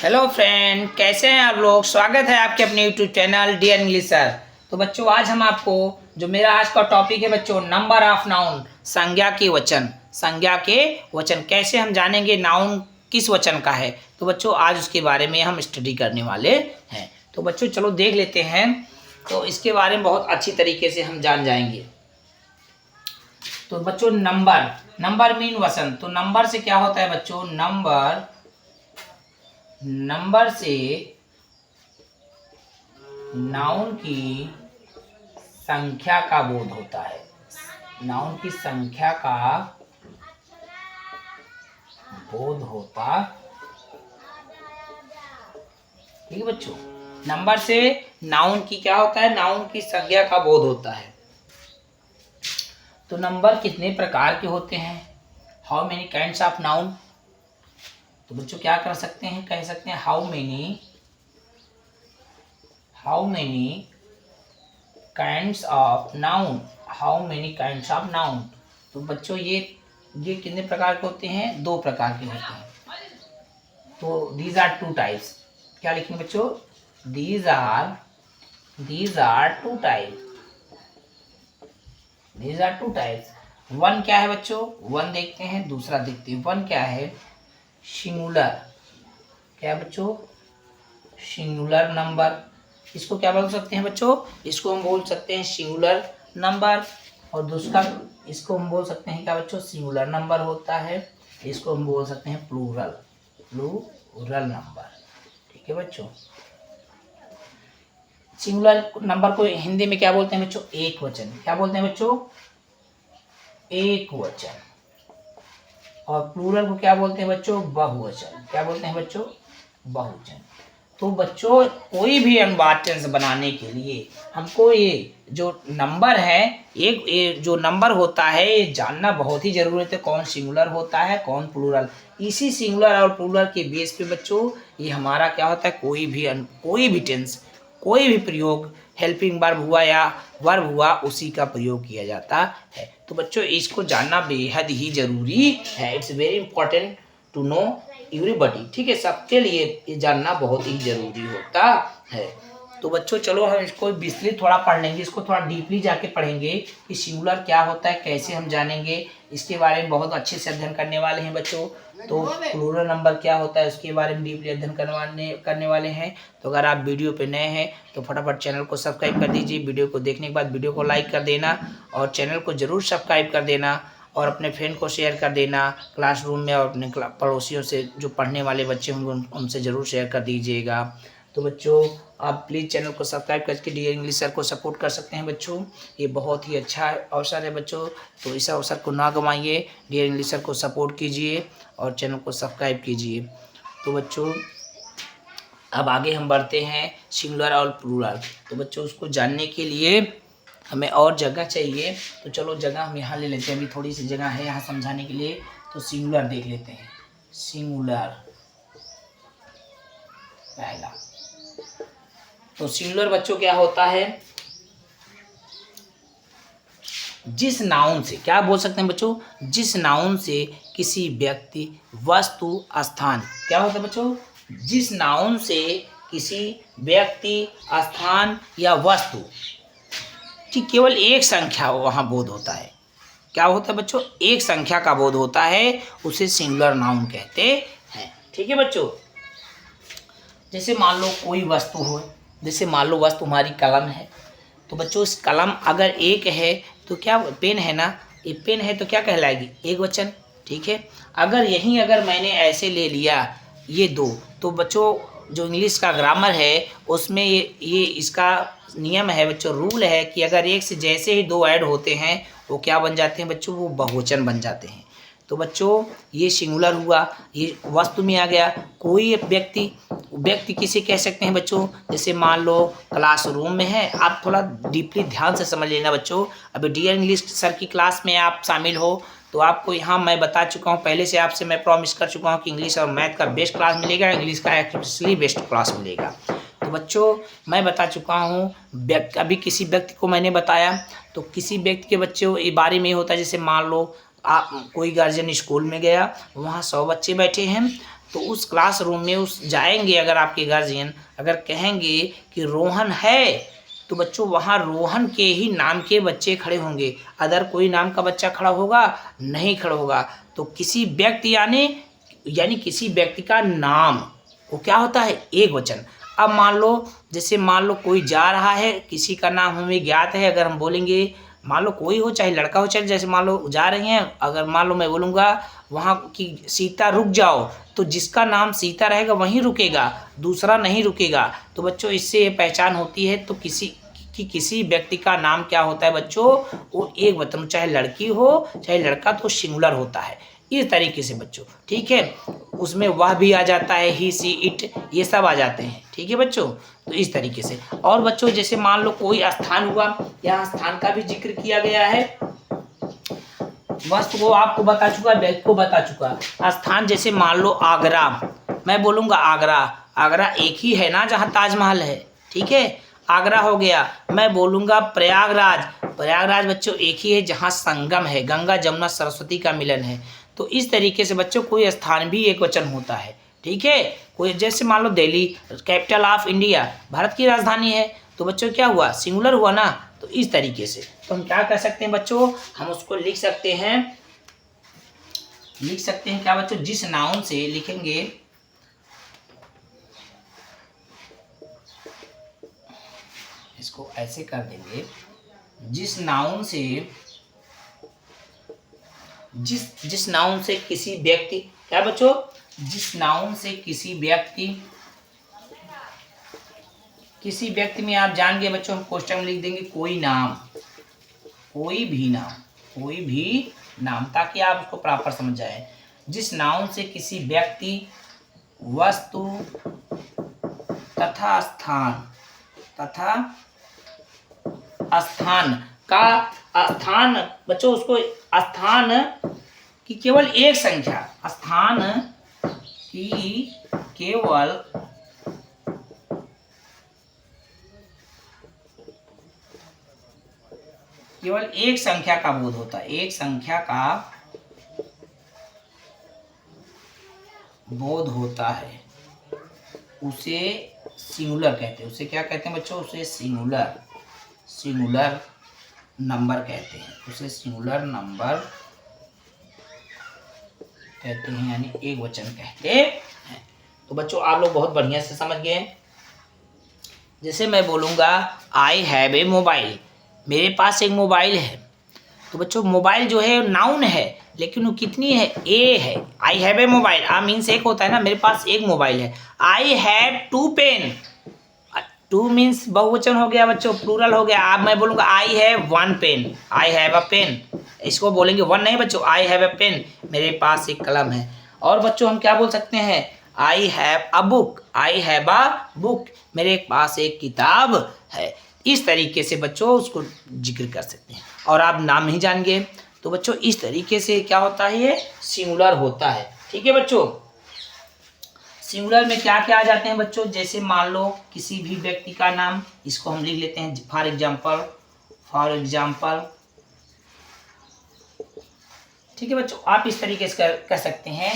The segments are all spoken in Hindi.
हेलो फ्रेंड, कैसे हैं आप लोग। स्वागत है आपके अपने YouTube channel dear English sir. तो बच्चों, आज हम आपको जो मेरा आज का टॉपिक है बच्चों, नंबर ऑफ नाउन, संज्ञा के वचन कैसे हम जानेंगे नाउन किस वचन का है। तो बच्चों, आज उसके बारे में हम स्टडी करने वाले हैं। तो बच्चों चलो देख लेते हैं। तो इसके बारे में बहुत अच्छी तरीके से हम जान जाएंगे। तो बच्चों, नंबर मीन वचन। तो नंबर से क्या होता है बच्चों, नंबर से नाउन की संख्या का बोध होता है। नाउन की संख्या का बोध होता, ठीक है बच्चों। नंबर से नाउन की क्या होता है, नाउन की संख्या का बोध होता है। तो नंबर कितने प्रकार के होते हैं, how many kinds of noun. तो बच्चों क्या कर सकते हैं, कह सकते हैं how many kinds of noun, तो बच्चों ये कितने प्रकार के होते हैं, दो प्रकार के होते हैं। तो दीज आर टू टाइप्स। क्या लिखेंगे बच्चों, these are two types. One क्या है बच्चों, वन देखते हैं, दूसरा देखते हैं। वन क्या है, सिंगुलर। क्या है बच्चों, सिंगुलर नंबर। इसको क्या बोल सकते हैं बच्चों, इसको हम बोल सकते हैं सिंगुलर नंबर। और दूसरा इसको हम बोल सकते हैं क्या बच्चों, सिंगुलर नंबर होता है। इसको हम बोल सकते हैं प्लूरल नंबर। ठीक है बच्चों। सिंगुलर नंबर को हिंदी में क्या बोलते हैं बच्चों, एक वचन। क्या बोलते हैं बच्चों, एक वचन। और प्लूरल को क्या बोलते हैं बच्चों, बहुवचन। क्या बोलते हैं बच्चों, बहुवचन। तो बच्चों, कोई भी अनबार्टेंस बनाने के लिए हमको ये जो नंबर है, ये जो नंबर होता है, ये जानना बहुत ही जरूरत है। कौन सिंगुलर होता है, कौन प्लूरल। इसी सिंगुलर और प्लूरल के बेस पे बच्चों ये हमारा क्या होता है, कोई भी टेंस, कोई भी प्रयोग, हेल्पिंग वर्ब हुआ या वर्ब हुआ, उसी का प्रयोग किया जाता है। तो बच्चों इसको जानना बेहद ही जरूरी है। It's very important to know everybody. ठीक है, सबके लिए ये जानना बहुत ही जरूरी होता है। तो बच्चों चलो हम इसको विस्तृत थोड़ा पढ़ लेंगे, इसको थोड़ा डीपली जाके पढ़ेंगे कि सिंगुलर क्या होता है, कैसे हम जानेंगे, इसके बारे में बहुत अच्छे से अध्ययन करने वाले हैं बच्चों। तो प्लूरल नंबर क्या होता है उसके बारे में डीपली अध्ययन करने वाले हैं। तो अगर आप वीडियो पे नए हैं तो फटाफट चैनल को सब्सक्राइब कर दीजिए। वीडियो को देखने के बाद वीडियो को लाइक कर देना और चैनल को जरूर सब्सक्राइब कर देना और अपने फ्रेंड को शेयर कर देना क्लासरूम में, और अपने पड़ोसियों से जो पढ़ने वाले बच्चे होंगे उनसे ज़रूर शेयर कर दीजिएगा। तो बच्चों आप प्लीज़ चैनल को सब्सक्राइब करके डियर इंग्लिश सर को सपोर्ट कर सकते हैं बच्चों। ये बहुत ही अच्छा अवसर है बच्चों, तो इस अवसर को ना गंवाइए। डियर इंग्लिश सर को सपोर्ट कीजिए और चैनल को सब्सक्राइब कीजिए। तो बच्चों अब आगे हम बढ़ते हैं सिंगुलर और प्लूरल। तो बच्चों उसको जानने के लिए हमें और जगह चाहिए। तो चलो जगह हम यहाँ ले लेते हैं, अभी थोड़ी सी जगह है यहाँ समझाने के लिए। तो सिंगुलर देख लेते हैं। सिंगुलर पहला, तो सिंगुलर बच्चों क्या होता है, जिस नाउन से, क्या बोल सकते हैं बच्चों, जिस नाउन से किसी व्यक्ति, वस्तु, स्थान। क्या होता है बच्चों, जिस नाउन से किसी व्यक्ति, स्थान या वस्तु कि केवल एक संख्या वहाँ बोध होता है। क्या होता है बच्चों, एक संख्या का बोध होता है, उसे सिंगुलर नाउन कहते हैं। ठीक है बच्चों। जैसे मान लो कोई वस्तु हो, जैसे मान लो वस्तु हमारी कलम है। तो बच्चों इस कलम अगर एक है तो क्या, पेन है ना, ये पेन है तो क्या कहलाएगी, एक वचन। ठीक है। अगर मैंने ऐसे ले लिया ये दो, तो बच्चों जो इंग्लिश का ग्रामर है उसमें ये इसका नियम है बच्चों, रूल है कि अगर एक से जैसे ही दो ऐड होते हैं वो क्या बन जाते हैं बच्चों, वो बहुवचन बन जाते हैं। तो बच्चों ये सिंगुलर हुआ, ये वस्तु में आ गया। कोई व्यक्ति किसे कह सकते हैं बच्चों, जैसे मान लो क्लासरूम में है। आप थोड़ा डीपली ध्यान से समझ लेना बच्चों। अभी डियर इंग्लिश सर की क्लास में आप शामिल हो तो आपको यहाँ मैं बता चुका हूँ, पहले से आपसे मैं प्रॉमिस कर चुका हूँ कि इंग्लिश और मैथ का बेस्ट क्लास मिलेगा, इंग्लिश का एक्चुअली बेस्ट क्लास मिलेगा। तो बच्चों मैं बता चुका हूँ, अभी किसी व्यक्ति को मैंने बताया, तो किसी व्यक्ति के बच्चों के बारे में होता है। जैसे मान लो कोई गार्जियन स्कूल में गया, वहाँ 100 बच्चे बैठे हैं, तो उस क्लासरूम में उस जाएंगे, अगर आपके गार्जियन अगर कहेंगे कि रोहन है, तो बच्चों वहाँ रोहन के ही नाम के बच्चे खड़े होंगे, अदर कोई नाम का बच्चा खड़ा होगा नहीं खड़ा होगा। तो किसी व्यक्ति यानी किसी व्यक्ति का नाम वो क्या होता है, एक वचन। अब मान लो, जैसे मान लो कोई जा रहा है, किसी का नाम हमें ज्ञात है, अगर हम बोलेंगे, मान लो कोई हो चाहे लड़का हो चाहे, जैसे मान लो जा रही हैं, अगर मान लो मैं बोलूँगा वहाँ की सीता रुक जाओ, तो जिसका नाम सीता रहेगा वहीं रुकेगा, दूसरा नहीं रुकेगा। तो बच्चों इससे ये पहचान होती है तो किसी व्यक्ति का नाम क्या होता है बच्चों, वो एक वचन, चाहे लड़की हो चाहे लड़का, तो सिंगुलर होता है इस तरीके से बच्चों। ठीक है, उसमें वह भी आ जाता है, ही सी इट, ये सब आ जाते हैं। ठीक है बच्चों, तो इस तरीके से। और बच्चों जैसे मान लो कोई स्थान हुआ, यहाँ स्थान का भी जिक्र किया गया है, वस्तु को आपको बता चुका, व्यक्ति को बता चुका। स्थान जैसे मान लो आगरा, मैं बोलूँगा आगरा, आगरा एक ही है ना जहाँ ताजमहल है। ठीक है, आगरा हो गया। मैं बोलूँगा प्रयागराज, प्रयागराज बच्चों एक ही है जहाँ संगम है, गंगा जमुना सरस्वती का मिलन है। तो इस तरीके से बच्चों कोई स्थान भी एक वचन होता है। ठीक है, कोई जैसे मान लो Delhi, capital of India, Bharat की राजधानी है, तो बच्चों क्या हुआ, सिंगुलर हुआ ना। तो इस तरीके से तो हम क्या कर सकते हैं बच्चों, हम उसको लिख सकते हैं क्या बच्चों, जिस नाउन से लिखेंगे, इसको ऐसे कर देंगे, जिस नाउन से किसी व्यक्ति, क्या बच्चों, जिस नाउन से किसी व्यक्ति में आप जान गए बच्चों, हम क्वेश्चन में लिख देंगे कोई भी नाम, ताकि आप उसको प्रॉपर समझ जाए। जिस नाउन से किसी व्यक्ति, वस्तु तथा स्थान का, स्थान बच्चों, उसको स्थान की केवल एक संख्या, स्थान की केवल एक संख्या का बोध होता है, एक संख्या का बोध होता है, उसे सिंगुलर कहते हैं। उसे क्या कहते हैं बच्चों, उसे सिंगुलर नंबर कहते हैं, उसे सिंगुलर नंबर कहते हैं, यानी एक वचन कहते हैं। तो बच्चों आप लोग बहुत बढ़िया से समझ गए। जैसे मैं बोलूँगा आई हैव ए मोबाइल, मेरे पास एक मोबाइल है, तो बच्चों मोबाइल जो है नाउन है, लेकिन वो कितनी है, ए है। I have a mobile, a means एक होता है ना, मेरे पास एक मोबाइल है। I have two pen, two means बहुवचन हो गया बच्चों, प्लूरल हो गया। अब मैं बोलूँगा I have one pen, I have a pen, इसको बोलेंगे वन नहीं बच्चों, आई हैव अ पेन, मेरे पास एक कलम है। और बच्चों हम क्या बोल सकते हैं, आई have a book, I have a book, मेरे पास एक किताब है। इस तरीके से बच्चों उसको जिक्र कर सकते हैं। और आप नाम नहीं जान गए, तो बच्चों इस तरीके से क्या होता है, ये सिंगुलर होता है। ठीक है बच्चों, सिंगुलर में क्या क्या आ जाते हैं बच्चों, जैसे मान लो किसी भी व्यक्ति का नाम, इसको हम लिख लेते हैं फॉर एग्जाम्पल। ठीक है बच्चों, आप इस तरीके से कर सकते हैं,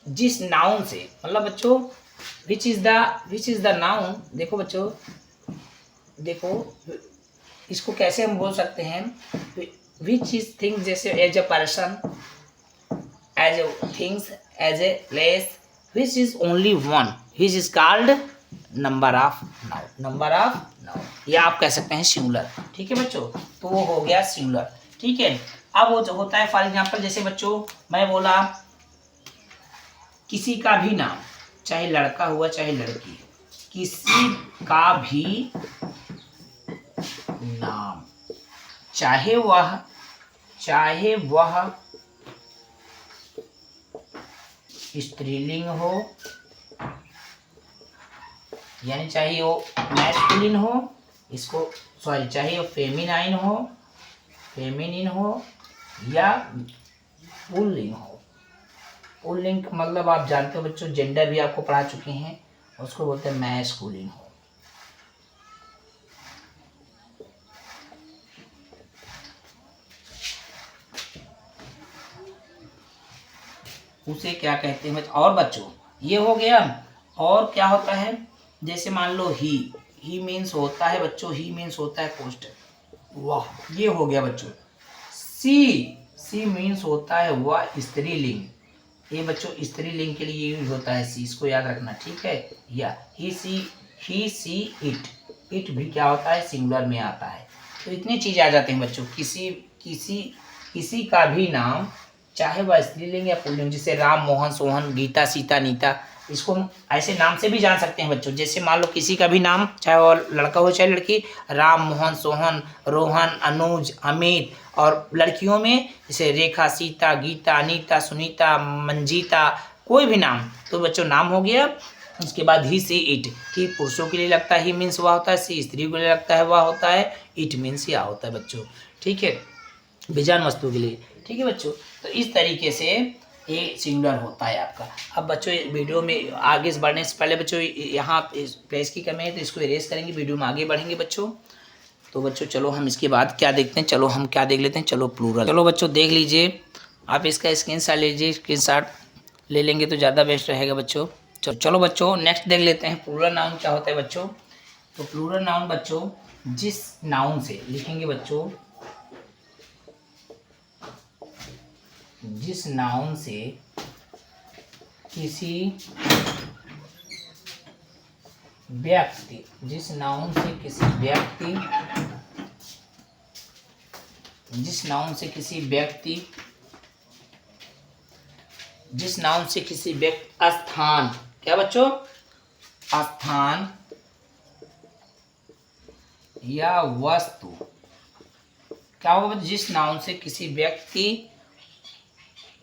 जिस नाउन से, मतलब बच्चों विच इज द नाउन। देखो बच्चों, देखो इसको कैसे हम बोल सकते हैं, विच इज थिंग्स, जैसे as a person, as a things, as a place, which is only one, which is called number of noun, या आप कह सकते हैं सिंगुलर। ठीक है बच्चों, तो वो हो गया सिंगुलर। ठीक है, अब वो जो होता है फॉर एग्जांपल, जैसे बच्चों मैं बोला किसी का भी नाम, चाहे लड़का हुआ चाहे लड़की, किसी का भी नाम, चाहे वह स्त्रीलिंग हो, यानी चाहे वो मैस्कुलिन हो, चाहे वो फेमिनिन हो या पुल्लिंग हो। पुल्लिंग मतलब आप जानते हो बच्चों, जेंडर भी आपको पढ़ा चुके हैं, उसको बोलते हैं मैस्कुलिन हो। उसे क्या कहते हैं। और बच्चों ये हो गया। और क्या होता है, जैसे मान लो ही मीन्स होता है बच्चों, ही मीन्स होता है क्वेश्चन। वाह, ये हो गया बच्चों। सी मीन्स होता है वह स्त्रीलिंग, ये बच्चों स्त्रीलिंग के लिए यूज होता है सी, इसको याद रखना, ठीक है। या ही सी इट भी क्या होता है, सिंगुलर में आता है। तो इतनी चीज़ आ जाते हैं बच्चों। किसी का भी नाम, चाहे वह स्त्रीलिंग या पुल्लिंग, जैसे राम, मोहन, सोहन, गीता, सीता, नीता, इसको हम ऐसे नाम से भी जान सकते हैं बच्चों। जैसे मान लो किसी का भी नाम, चाहे वो लड़का हो चाहे लड़की, राम, मोहन, सोहन, रोहन, अनुज, अमित, और लड़कियों में जैसे रेखा, सीता, गीता, अनीता, सुनीता, मंजीता, कोई भी नाम, तो बच्चों नाम हो गया। उसके बाद ही सी इट, ही पुरुषों के लिए लगता है, ही मीन्स वह होता है, सी स्त्रियों के लिए लगता है, वह होता है, इट मीन्स या होता है बच्चों, ठीक है, बेजान वस्तु के लिए, ठीक है बच्चों। तो इस तरीके से ये सिंगुलर होता है आपका। अब बच्चों वीडियो में आगे बढ़ने से पहले बच्चों यहाँ प्रेस की कमी है तो इसको इरेज करेंगे, वीडियो में आगे बढ़ेंगे बच्चों। तो बच्चों चलो हम इसके बाद क्या देखते हैं, चलो हम क्या देख लेते हैं, चलो प्लूरल। चलो बच्चों देख लीजिए, आप इसका स्क्रीनशॉट लीजिए, स्क्रीनशॉट ले लेंगे तो ज़्यादा बेस्ट रहेगा बच्चों। चलो बच्चों नेक्स्ट देख लेते हैं प्लूरल नाउन क्या होता है बच्चों। तो प्लूरल नाउन बच्चों जिस नाउन से लिखेंगे बच्चों, जिस नाउन से किसी व्यक्ति, जिस नाउन से किसी व्यक्ति, जिस नाउन से किसी व्यक्ति, जिस नाउन से किसी व्यक्ति, स्थान, क्या बच्चों, स्थान या वस्तु, क्या होगा बच्चों, जिस नाउन से किसी व्यक्ति,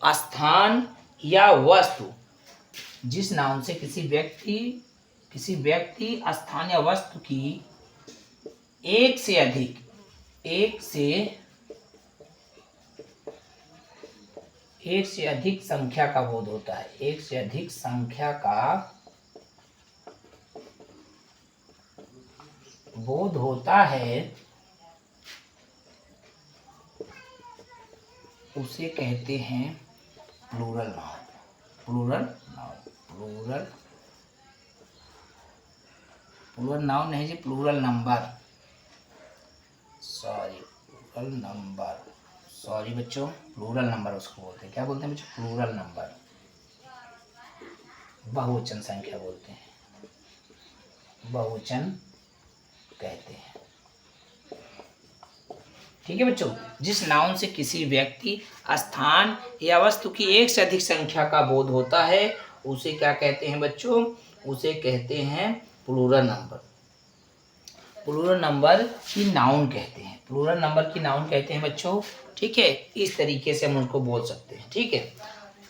स्थान या वस्तु, जिस नाउन से किसी व्यक्ति, स्थान या वस्तु की एक से अधिक संख्या का बोध होता है, एक से अधिक संख्या का बोध होता है, उसे कहते हैं प्लूरल नाउन। प्लूरल नाउन नहीं जी, प्लूरल नंबर, सॉरी बच्चों, प्लूरल नंबर उसको बोलते हैं, क्या बोलते हैं बच्चों, प्लूरल नंबर, बहुवचन संख्या बोलते हैं, बहुवचन कहते हैं, ठीक है बच्चों। जिस नाउन से किसी व्यक्ति, स्थान या वस्तु की एक से अधिक संख्या का बोध होता है, उसे क्या कहते हैं बच्चों, उसे कहते हैं प्लूरल नंबर। प्लूरल नंबर की नाउन कहते हैं, प्लूरल नंबर की नाउन कहते हैं बच्चों, ठीक है। इस तरीके से हम उसको बोल सकते हैं, ठीक है।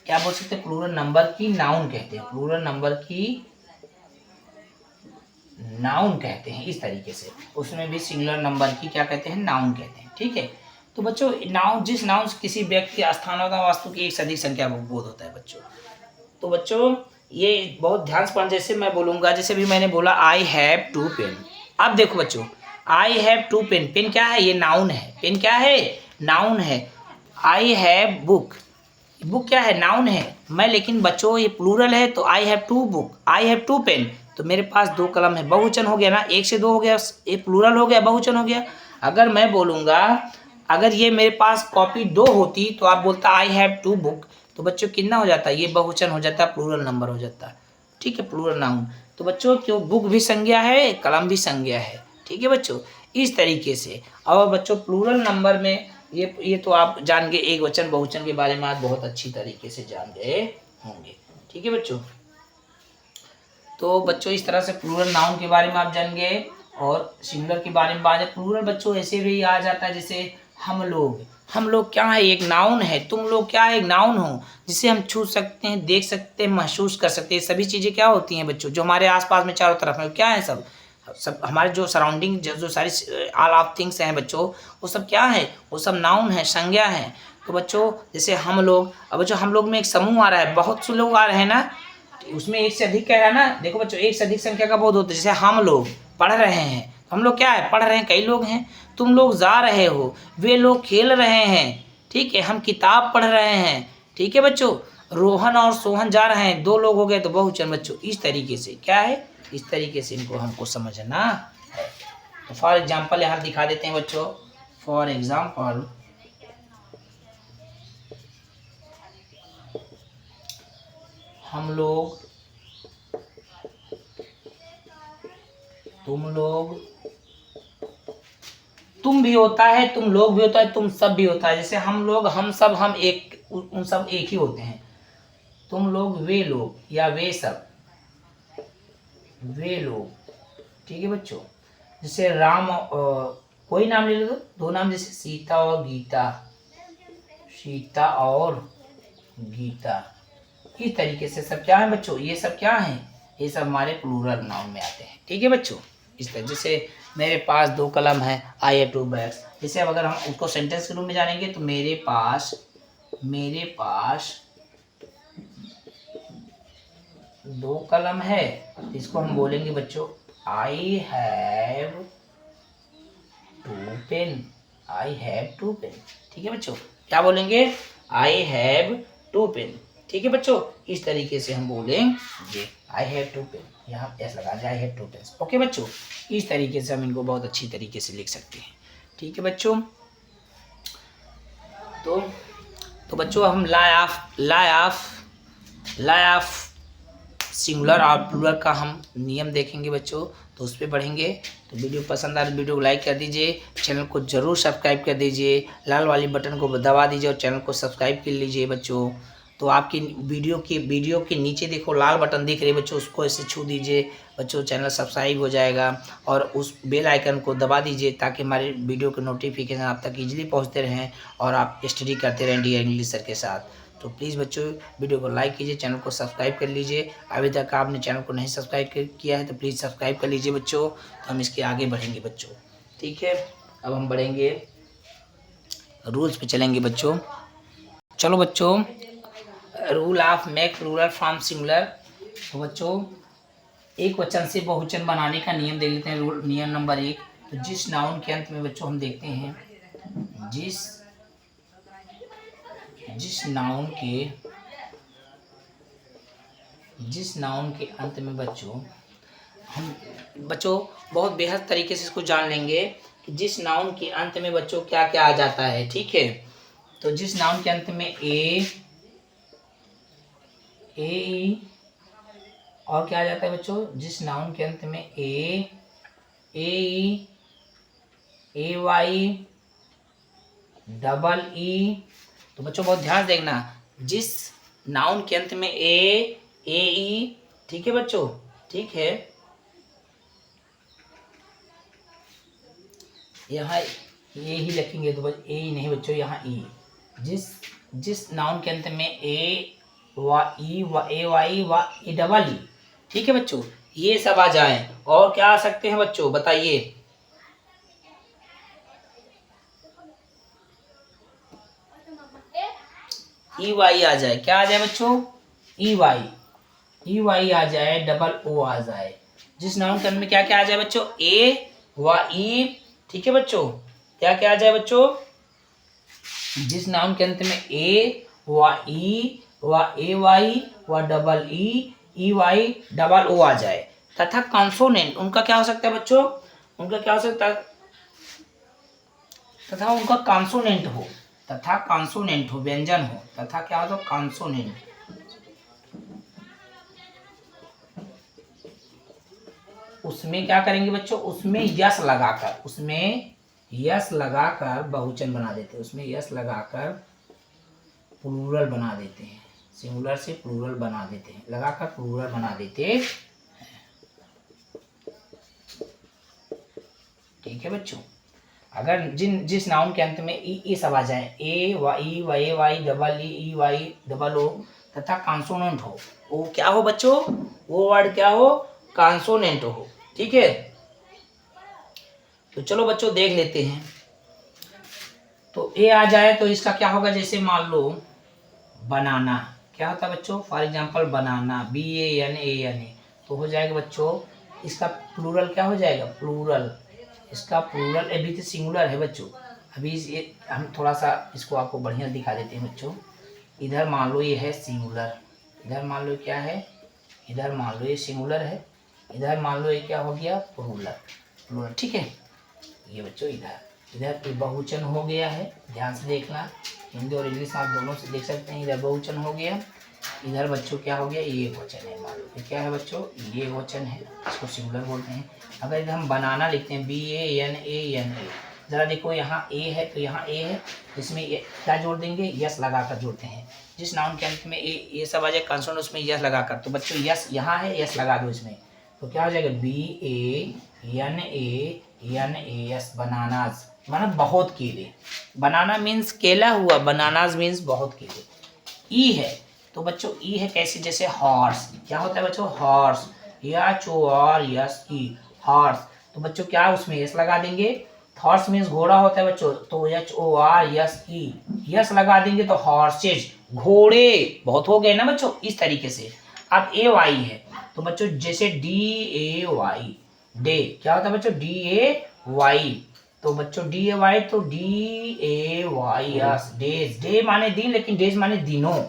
क्या बोल सकते हैं, प्लूरल नंबर की नाउन कहते हैं, प्लूरल नंबर की नाउन कहते हैं, इस तरीके से। उसमें भी सिंगुलर नंबर की क्या कहते हैं, नाउन कहते हैं, ठीक है। तो बच्चों नाउन, जिस नाउन से किसी व्यक्ति, स्थान अथवा वस्तु की एक से अधिक संख्या का बोध होता है बच्चों। तो बच्चों ये बहुत ध्यान से पढ़ना, जैसे मैं बोलूँगा, जैसे भी मैंने बोला आई हैव टू पेन। अब देखो बच्चों, I have two pen, pen क्या है, ये नाउन है, पेन क्या है, नाउन है। आई हैव बुक, बुक क्या है, नाउन है। मैं लेकिन बच्चों ये प्लूरल है, तो I have two book, I have two pen, तो मेरे पास दो कलम है, बहुवचन हो गया ना, एक से दो हो गया, ये प्लूरल हो गया, बहुवचन हो गया। अगर मैं बोलूँगा, अगर ये मेरे पास कॉपी दो होती तो आप बोलता आई हैव टू बुक, तो बच्चों कितना हो जाता है, ये बहुवचन हो जाता है, प्लूरल नंबर हो जाता है, ठीक है, प्लूरल नाउन। तो बच्चों क्यों, बुक भी संज्ञा है, कलम भी संज्ञा है, ठीक है बच्चों, इस तरीके से। और बच्चों प्लूरल नंबर में ये तो आप जान गए, एक वचन बहुवचन के बारे में आज बहुत अच्छी तरीके से जान गए होंगे, ठीक है बच्चों। तो बच्चों इस तरह से प्लूरल नाउन के बारे में आप जान गए, और सिंगुलर के बारे में बात है। प्लूरल बच्चों ऐसे भी आ जाता है, जैसे हम लोग क्या है, एक नाउन है, तुम लोग क्या है, एक नाउन हो, जिसे हम छू सकते हैं, देख सकते हैं, महसूस कर सकते हैं। सभी चीज़ें क्या होती हैं बच्चों, जो हमारे आसपास में चारों तरफ है, क्या है, सब हमारे जो सराउंडिंग, जो सारी ऑल ऑफ थिंग्स हैं बच्चों, वो सब क्या है, वो सब नाउन है, संज्ञा है। तो बच्चों जैसे हम लोग, अब बच्चों हम लोग में एक समूह आ रहा है, बहुत से लोग आ रहे हैं ना, उसमें एक से अधिक कह रहा है ना, देखो बच्चों एक से अधिक संख्या का बोध होता है। जैसे हम लोग पढ़ रहे हैं, हम लोग क्या है, पढ़ रहे हैं, कई लोग हैं। तुम लोग जा रहे हो, वे लोग खेल रहे हैं, ठीक है, हम किताब पढ़ रहे हैं, ठीक है बच्चों। रोहन और सोहन जा रहे हैं, 2 लोग हो गए तो बहुवचन बच्चों। इस तरीके से क्या है, इस तरीके से इनको हमको समझना है। तो फॉर एग्जाम्पल यहाँ दिखा देते हैं बच्चों। फॉर एग्जाम्पल हम लोग, तुम लोग, तुम भी होता है, तुम लोग भी होता है, तुम सब भी होता है। जैसे हम लोग, हम सब, हम एक, उन सब एक ही होते हैं। तुम लोग, वे लोग, या वे सब, वे लोग। ठीक है बच्चों। जैसे राम, कोई नाम ले लो, 2 नाम, जैसे सीता और गीता, सीता और गीता। इस तरीके से सब क्या है बच्चों, ये सब क्या है, ये सब हमारे प्लूरल नाउन में आते हैं। ठीक है बच्चों। इस तरह जैसे मेरे पास 2 कलम है, आई हैव 2 बैग्स। जैसे अब अगर हम उसको सेंटेंस के रूप में जानेंगे तो मेरे पास 2 कलम है। इसको हम बोलेंगे बच्चों I have 2 pen, I have 2 pen. ठीक है बच्चों, क्या बोलेंगे, आई हैव 2 पेन। ठीक है बच्चों, इस तरीके से हम बोलेंगे आई हैव 2 पेन, यहाँ एस लगा जाए, आई हैव 2 पेन्स। ओके बच्चों, इस तरीके से हम इनको बहुत अच्छी तरीके से लिख सकते हैं। ठीक है बच्चों। तो बच्चों हम लाई ऑफ सिंगुलर और प्लूरल का हम नियम देखेंगे बच्चों। तो उस पर बढ़ेंगे। तो वीडियो पसंद आए तो वीडियो को लाइक कर दीजिए, चैनल को जरूर सब्सक्राइब कर दीजिए, लाल वाली बटन को दबा दीजिए और चैनल को सब्सक्राइब कर लीजिए बच्चों। तो आपकी वीडियो के नीचे देखो लाल बटन दिख रही है बच्चों, उसको ऐसे छू दीजिए बच्चों, चैनल सब्सक्राइब हो जाएगा। और उस बेल आइकन को दबा दीजिए ताकि हमारे वीडियो के नोटिफिकेशन आप तक ईजिली पहुँचते रहें और आप स्टडी करते रहें डियर इंग्लिश सर के साथ। तो प्लीज़ बच्चों वीडियो को लाइक कीजिए, चैनल को सब्सक्राइब कर लीजिए। अभी तक आपने चैनल को नहीं सब्सक्राइब किया है तो प्लीज़ सब्सक्राइब कर लीजिए बच्चों। तो हम इसके आगे बढ़ेंगे बच्चों। ठीक है, अब हम बढ़ेंगे, रूल्स पे चलेंगे बच्चों। चलो बच्चों, rule of make plural from singular. तो बच्चों एक वचन से बहुवचन बनाने का नियम देख लेते हैं। रूल नियम नंबर 1। तो जिस नाउन के अंत में बच्चों हम देखते हैं, जिस नाउन के अंत में बच्चों हम बहुत बेहद तरीके से इसको जान लेंगे कि जिस नाउन के अंत में बच्चों क्या क्या आ जाता है। ठीक है, तो जिस नाउन के अंत में ए ई और क्या आ जाता है बच्चों, जिस नाउन के अंत में ए ई ए वाई डबल ई। तो बच्चों बहुत ध्यान देखना, जिस नाउन के अंत में ए ई। ठीक है बच्चों, ठीक है, यहाँ ये ही लिखेंगे तो बस ए नहीं बच्चों, यहाँ ई। जिस नाउन के अंत में ए वाई व ए डबल ई। ठीक है बच्चों, ये सब आ जाए। और क्या आ सकते हैं बच्चों बताइए, ई वाई आ जाए। क्या आ जाए बच्चों, ई वाई आ जाए, डबल ओ आ जाए। जिस नाउन के अंत में क्या क्या आ जाए बच्चों, ए व ई। ठीक है बच्चों, क्या क्या आ जाए बच्चों, जिस नाउन के अंत में ए व ई व ए वाई व double E Y double O आ जाए तथा कॉन्सोनेंट उनका क्या हो सकता है बच्चों, उनका क्या हो सकता है, तथा उनका कॉन्सोनेंट हो, व्यंजन हो, तथा क्या हो, कॉन्सोनेंट। उसमें क्या करेंगे बच्चों, उसमें यस लगाकर बहुवचन बना देते हैं, उसमें यस लगाकर प्लूरल बना देते हैं, सिंगुलर से प्लूरल बना देते हैं, लगाकर प्लूरल बना देते हैं। ठीक है बच्चों, अगर जिस नाउन के अंत में ई सब आ जाए, A Y double E Y double O तथा कॉन्सोनेंट हो, वो क्या हो बच्चों, वो वर्ड क्या हो, कॉन्सोनेंट हो। ठीक है, तो चलो बच्चों देख लेते हैं। तो ए आ जाए तो इसका क्या होगा, जैसे मान लो बनाना, क्या होता है बच्चों, फॉर एग्जांपल बनाना, BANANA, तो हो जाएगा बच्चों इसका प्लूरल क्या हो जाएगा, प्लूरल, इसका प्लूरल अभी तो सिंगुलर है बच्चों। अभी हम थोड़ा सा इसको आपको बढ़िया दिखा देते हैं बच्चों। इधर मान लो ये है सिंगुलर, इधर मान लो क्या है, इधर मान लो ये सिंगुलर है, इधर मान लो ये क्या हो गया, प्लूरल। ठीक है, ये बच्चों इधर ये बहुवचन हो गया है, ध्यान से देखना, हिंदी और इंग्लिश आप दोनों से देख सकते हैं। इधर बहुवचन हो गया, इधर बच्चों क्या हो गया, ये वचन है। मान लो ये क्या है बच्चों, ये वचन है, इसको सिंगुलर बोलते हैं। अगर इधर हम बनाना लिखते हैं BANANA, ज़रा देखो यहाँ ए है तो यहाँ ए है, इसमें क्या जोड़ देंगे, यस लगाकर जोड़ते हैं। जिस नाउन के अंत में ये सब आ जाए कंसोनेंट, उसमें यस लगाकर, तो बच्चों यस यहाँ है, यस लगा दो इसमें, तो क्या हो जाएगा, BANANAS, बनानाज, मतलब बहुत केले। बनाना मीन्स केला हुआ, बनानाज मीन्स बहुत केले। ई है तो बच्चों ई है कैसे, जैसे हॉर्स, क्या होता है बच्चों, हॉर्स, HORS, हॉर्स, तो बच्चों क्या उसमें यस लगा देंगे। हॉर्स मीन्स घोड़ा होता है बच्चों, तो HORSE, यस लगा देंगे तो हॉर्सेज, घोड़े, बहुत हो गए ना बच्चों, इस तरीके से। अब AY है तो बच्चों जैसे DAY, डे, क्या होता है बच्चों, DAY, तो बच्चों DAY, तो DAYS, डेज, डे माने दिन, लेकिन डेज माने दिनों,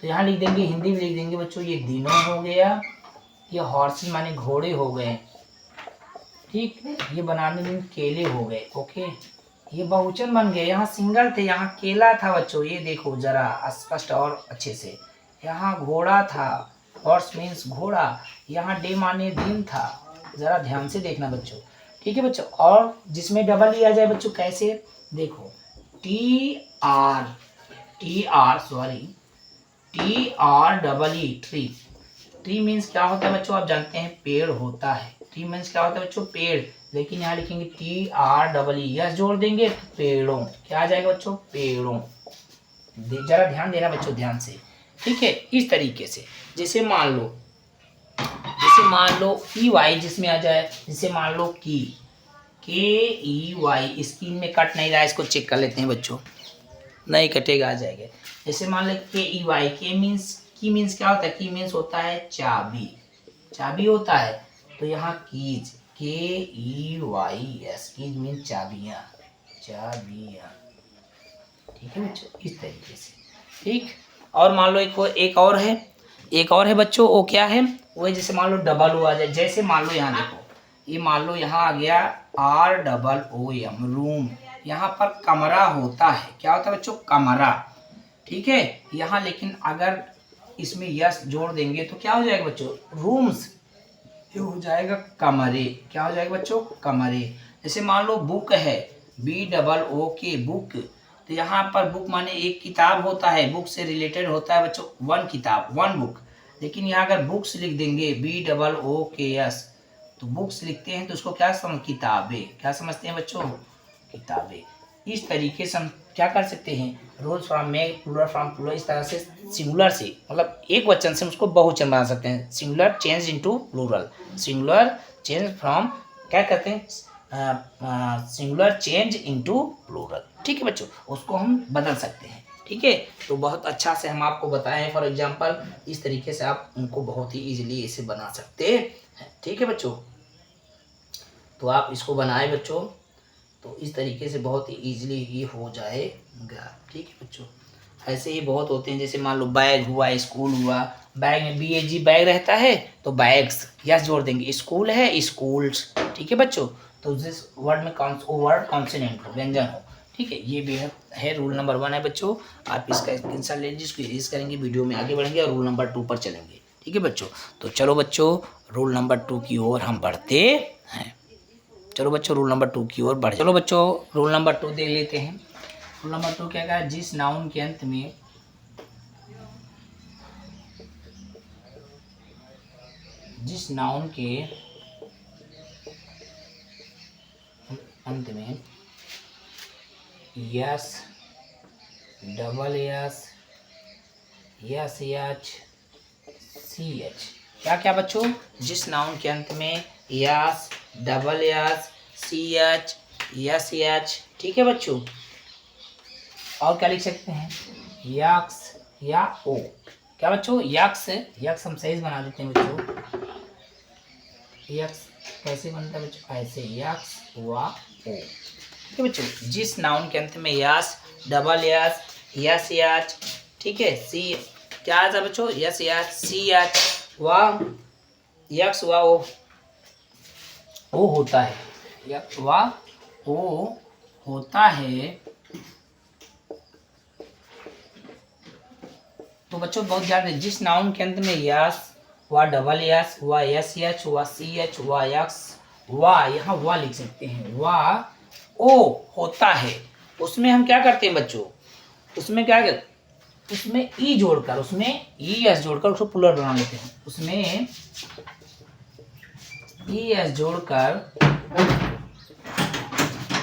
तो यहाँ लिख देंगे, हिंदी में लिख देंगे बच्चों, ये दिनों हो गया, ये हॉर्सेस माने घोड़े हो गए, ठीक, ये बनाने में केले हो गए। ओके, ये बहुवचन बन गए, यहाँ सिंगल थे, यहाँ केला था बच्चों, ये देखो जरा स्पष्ट और अच्छे से, यहाँ घोड़ा था, हॉर्स मीन्स घोड़ा, यहाँ डे माने दिन था, जरा ध्यान से देखना बच्चों, ठीक है बच्चों। और जिसमें डबल ई आ जाए बच्चों, कैसे, देखो TR ट्री, ट्री मीन्स क्या होता है बच्चों, आप जानते हैं पेड़ होता है, ट्री मीन्स क्या होता है बच्चों, पेड़, लेकिन यहाँ लिखेंगे TREE, यस जोड़ देंगे तो पेड़ों, क्या आ जाएगा बच्चों, पेड़ों। जरा ध्यान देना बच्चों, ध्यान से, ठीक है, इस तरीके से। जैसे मान लो EY जिसमें आ जाए, जैसे मान लो KEY, स्क्रीन में कट नहीं रहा है, इसको चेक कर लेते हैं बच्चों, नहीं कटेगा, आ जाएगा। जैसे मान लो KEY, की मीन्स क्या होता है, की मीन्स होता है चाबी, चाबी होता है, तो यहाँ कीज, KEYS, कीज मीन्स चाबियाँ, चाबियाँ, ठीक है बच्चों, इस तरीके से, ठीक। और मान लो एक और है बच्चों, वो क्या है, वो जैसे मान लो डबल ओ आ जाए, जैसे मान लो यहाँ देखो, ये मान लो यहाँ आ गया ROOM, रूम, यहाँ पर कमरा होता है, क्या होता है बच्चों, कमरा, ठीक है। यहाँ लेकिन अगर इसमें यस जोड़ देंगे तो क्या हो जाएगा बच्चों, रूम्स, ये हो जाएगा कमरे, क्या हो जाएगा बच्चों, कमरे। जैसे मान लो बुक है, BOOK, बुक, तो यहाँ पर बुक माने एक किताब होता है, बुक से रिलेटेड होता है बच्चों, वन किताब, वन बुक, लेकिन यहाँ अगर बुक्स लिख देंगे BOOKS, तो बुक्स लिखते हैं तो उसको क्या किताबें, क्या समझते हैं बच्चों, किताबें। इस तरीके से हम क्या कर सकते हैं, rules from make, plural from plural, इस तरह से सिंगुलर से, मतलब एक वचन से उसको बहुवचन बना सकते हैं। Singular change into plural, singular change from, क्या कहते हैं, सिंगुलर चेंज इनटू प्लूरल, ठीक है बच्चों, उसको हम बदल सकते हैं, ठीक है। तो बहुत अच्छा से हम आपको बताए हैं, फॉर एग्जांपल इस तरीके से आप उनको बहुत ही इजीली इसे बना सकते हैं, ठीक है बच्चों। तो आप इसको बनाए बच्चों, तो इस तरीके से बहुत ही ईजिली ये हो जाएगा, ठीक है बच्चों। ऐसे ही बहुत होते हैं, जैसे मान लो बैग हुआ, स्कूल हुआ, बैग में BAG बैग रहता है तो बैग्स, यस जोड़ देंगे, स्कूल है, स्कूल्स, ठीक है बच्चों। तो जिस वर्ड में वर्ड कॉन्सोनेंट हो, व्यंजन हो, ठीक है, ये भी है रूल नंबर 1 है बच्चों। आप इसका स्क्रीनशॉट ले लीजिए, इसको इरेज करेंगे, वीडियो में आगे बढ़ेंगे और रूल नंबर 2 पर चलेंगे, ठीक है बच्चों। तो चलो बच्चों, रूल नंबर 2 की ओर हम बढ़ते हैं। चलो बच्चों, रूल नंबर 2 की ओर बढ़े। चलो बच्चों, रूल नंबर 2 देख लेते हैं। रूल नंबर 2 क्या कहा, जिस नाउन के अंत में यस, डबल यस, CH, क्या क्या बच्चों, जिस नाउन के अंत में S, double yes, CH, yes, ठीक है बच्चों। और क्या लिख सकते हैं, यक्स या ओ, क्या बच्चों, यक्स हम सही बना देते हैं बच्चों। यक्स कैसे बनता है बच्चों, ऐसे, यक्स वा ओ, ठीक है बच्चों। जिस नाउन के अंत में यस, डबल यस, यस, ठीक है। सी क्या आता बच्चों, यस यस सी एच, वाह यक्स वाह ओ होता है, यक्स वाह ओ होता है। तो बच्चों बहुत ध्यान दें, जिस नाउन के अंत में यस व डबल यस व एस एच व सी एच व यक्स व, यहाँ व लिख सकते हैं, व ओ होता है, उसमें हम क्या करते हैं बच्चों, उसमें क्या करते, उसमें ई जोड़कर, उसमें ई एस जोड़कर उसको प्लूरल बना लेते हैं, उसमें ई एस जोड़कर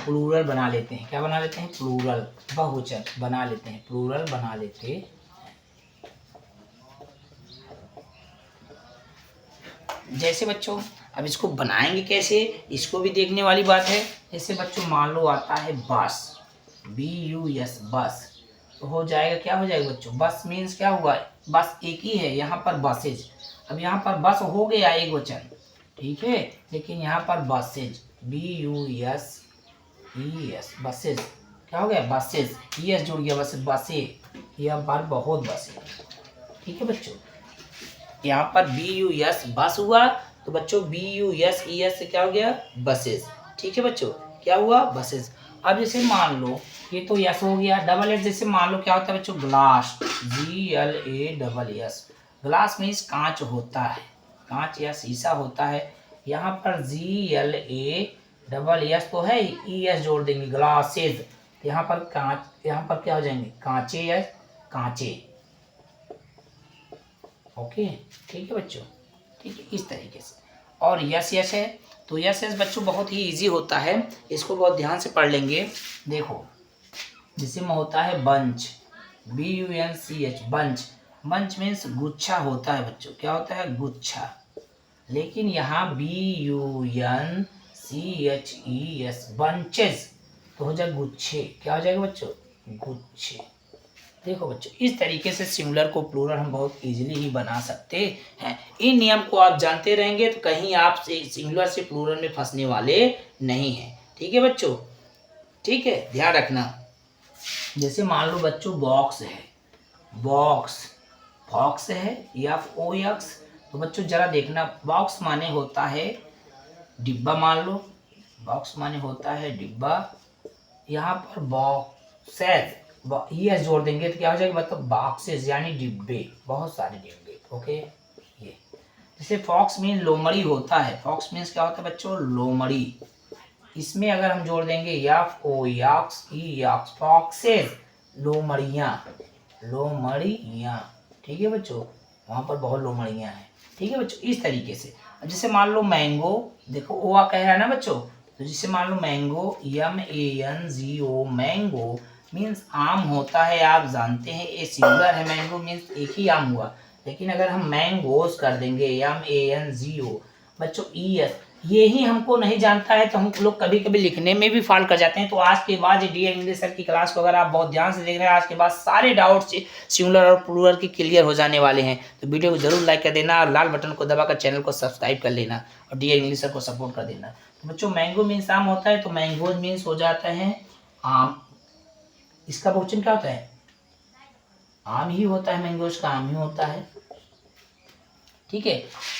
प्लूरल बना लेते हैं। क्या बना लेते हैं, प्लूरल, बहुवचन बना लेते हैं, प्लूरल बना लेते हैं। जैसे बच्चों अब इसको बनाएंगे कैसे, इसको भी देखने वाली बात है। जैसे बच्चों मान लो आता है बस, बी यू एस, बस, तो हो जाएगा, क्या हो जाएगा बच्चों, बस मीन्स क्या हुआ, बस एक ही है, यहाँ पर बसेज, अब यहाँ पर बस हो गया एक वचन, ठीक है, लेकिन यहाँ पर buses, B U S E S, buses, क्या हो गया, बसेज, ई एस जुड़ गया, बस बसे, यहाँ पर बहुत बसे, ठीक है बच्चों। यहाँ पर बी यू एस बस हुआ, तो बच्चों B U S E S से क्या हो गया, बसेज, ठीक है बच्चों, क्या हुआ, बसेज। अब जैसे मान लो ये तो यस हो गया, डबल एस, जैसे मान लो क्या होता है बच्चों, glass, G L A double S, glass means कांच होता है, कांच या शीशा होता है, यहाँ पर G L A double S तो है, ई एस जोड़ देंगे, ग्लासेज, यहाँ पर कांच, यहाँ पर क्या हो जाएंगे, कांचे या कांचे, ओके, ठीक है बच्चों, ठीक है, इस तरीके से। और यस यस है, तो यस यस बच्चों बहुत ही इजी होता है, इसको बहुत ध्यान से पढ़ लेंगे। देखो जैसे में होता है bunch, B U N C H, bunch, bunch means गुच्छा होता है बच्चों, क्या होता है, गुच्छा, लेकिन यहाँ B U N C H E S, bunches, तो हो जाएगा गुच्छे, क्या हो जाएगा बच्चों, गुच्छे। देखो बच्चों इस तरीके से सिंगुलर को प्लूरल हम बहुत इजीली ही बना सकते हैं। इन नियम को आप जानते रहेंगे तो कहीं आप सिंगुलर से प्लूरल में फंसने वाले नहीं हैं, ठीक है बच्चों, ठीक है, ध्यान रखना। जैसे मान लो बच्चों बॉक्स है, बॉक्स, बॉक्स है या ओ एक्स, तो बच्चों जरा देखना, बॉक्स माने होता है डिब्बा, मान लो बॉक्स माने होता है डिब्बा, यहाँ पर बॉक्सेस, ये जोड़ देंगे तो क्या हो जाएगा, मतलब बॉक्सेस यानी डिब्बे, बहुत सारे डिब्बे, ओके। ये जैसे फॉक्स मीन लोमड़ी होता है, फॉक्स मीन्स क्या होता है बच्चों, लोमड़ी, इसमें अगर हम जोड़ देंगे एफ ओ याक्स ई याक्स, फॉक्सेस, लोमड़ियाँ, लोमड़ियाँ, ठीक है बच्चों, वहाँ पर बहुत लोमड़ियाँ हैं, ठीक है बच्चों, इस तरीके से। अब जैसे मान लो मैंगो, देखो ओ आ कह रहा है ना बच्चों, तो जैसे मान लो mango, M A N G O, mango means आम होता है, आप जानते हैं ये सिंगुलर है, मैंगो मीन्स एक ही आम हुआ, लेकिन अगर हम मैंगोज कर देंगे, एम ए एन जी ओ बच्चों ई एस, ये ही हमको नहीं जानता है तो हम लोग कभी कभी लिखने में भी फॉल्ट कर जाते हैं। तो आज के बाद डीयर इंग्लिश सर की क्लास को अगर आप बहुत ध्यान से देख रहे हैं, आज के बाद सारे डाउट्स सिंगुलर और प्लूरल के क्लियर हो जाने वाले हैं। तो वीडियो को जरूर लाइक कर देना और लाल बटन को दबाकर चैनल को सब्सक्राइब कर लेना और डीयर इंग्लिश सर को सपोर्ट कर देना। तो बच्चों मैंगो मीन्स आम होता है, तो मैंगोज मीन्स हो जाता है आम, इसका बहुवचन क्या होता है, आम ही होता है, मैंगोज का आम ही होता है, ठीक है।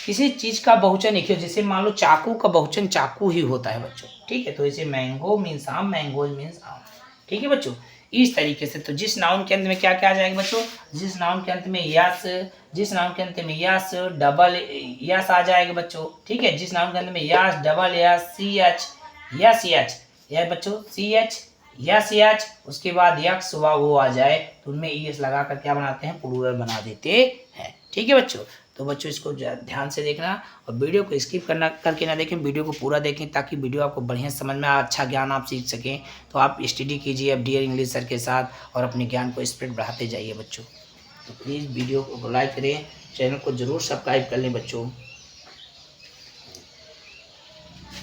किसी चीज का बहुवचन एक ही, जैसे मान लो चाकू का बहुवचन चाकू ही होता है बच्चों, ठीक है, तो इसे मैंगो मीन्स आम, मैंगोज मीन्स आम, ठीक है बच्चों, इस तरीके से। तो जिस नाउन के अंत में क्या क्या आ जाएगा बच्चों, जिस नाउन के अंत में यस, जिस नाउन के अंत में यस डबल यस आ जाएगा बच्चों, ठीक है, जिस नाउन के अंत में S double S C H, S H, यह बच्चों सी एच यस एच, उसके बाद यक्स वो आ जाए तो उनमें ई एस लगा कर क्या बनाते हैं, प्लूरल बना देते हैं, ठीक है बच्चों। तो बच्चों इसको ध्यान से देखना और वीडियो को स्किप करके ना देखें, वीडियो को पूरा देखें ताकि वीडियो आपको बढ़िया समझ में आए, अच्छा ज्ञान आप सीख सकें। तो आप स्टडी कीजिए अब डीयर इंग्लिश सर के साथ और अपने ज्ञान को स्प्रेड बढ़ाते जाइए बच्चों। तो प्लीज़ वीडियो को लाइक करें, चैनल को ज़रूर सब्सक्राइब कर लें बच्चों।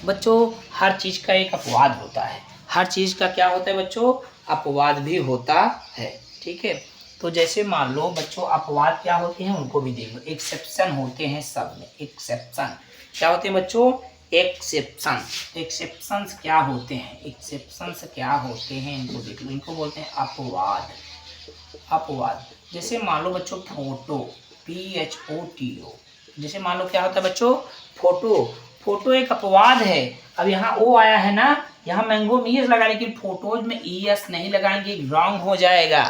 बच्चों हर चीज़ का एक अपवाद होता है, हर चीज़ का क्या होता है बच्चों, अपवाद भी होता है, ठीक है। तो जैसे मान लो बच्चों अपवाद क्या होते हैं उनको भी देख लो, एक्सेप्शन होते हैं सब में, एक्सेप्शन क्या होते हैं बच्चों, एक्सेप्शन, एक्सेप्शंस क्या होते हैं, एक्सेप्शंस क्या होते हैं इनको देख लो, इनको बोलते हैं अपवाद, अपवाद, जैसे मान लो बच्चों फोटो, PHOTO, जैसे मान लो क्या होता है बच्चों, फोटो। फोटो एक अपवाद है। अब यहाँ ओ आया है ना, यहाँ मैंगो में लगा, लेकिन फोटोज में ES नहीं लगाएंगे, रॉन्ग हो जाएगा।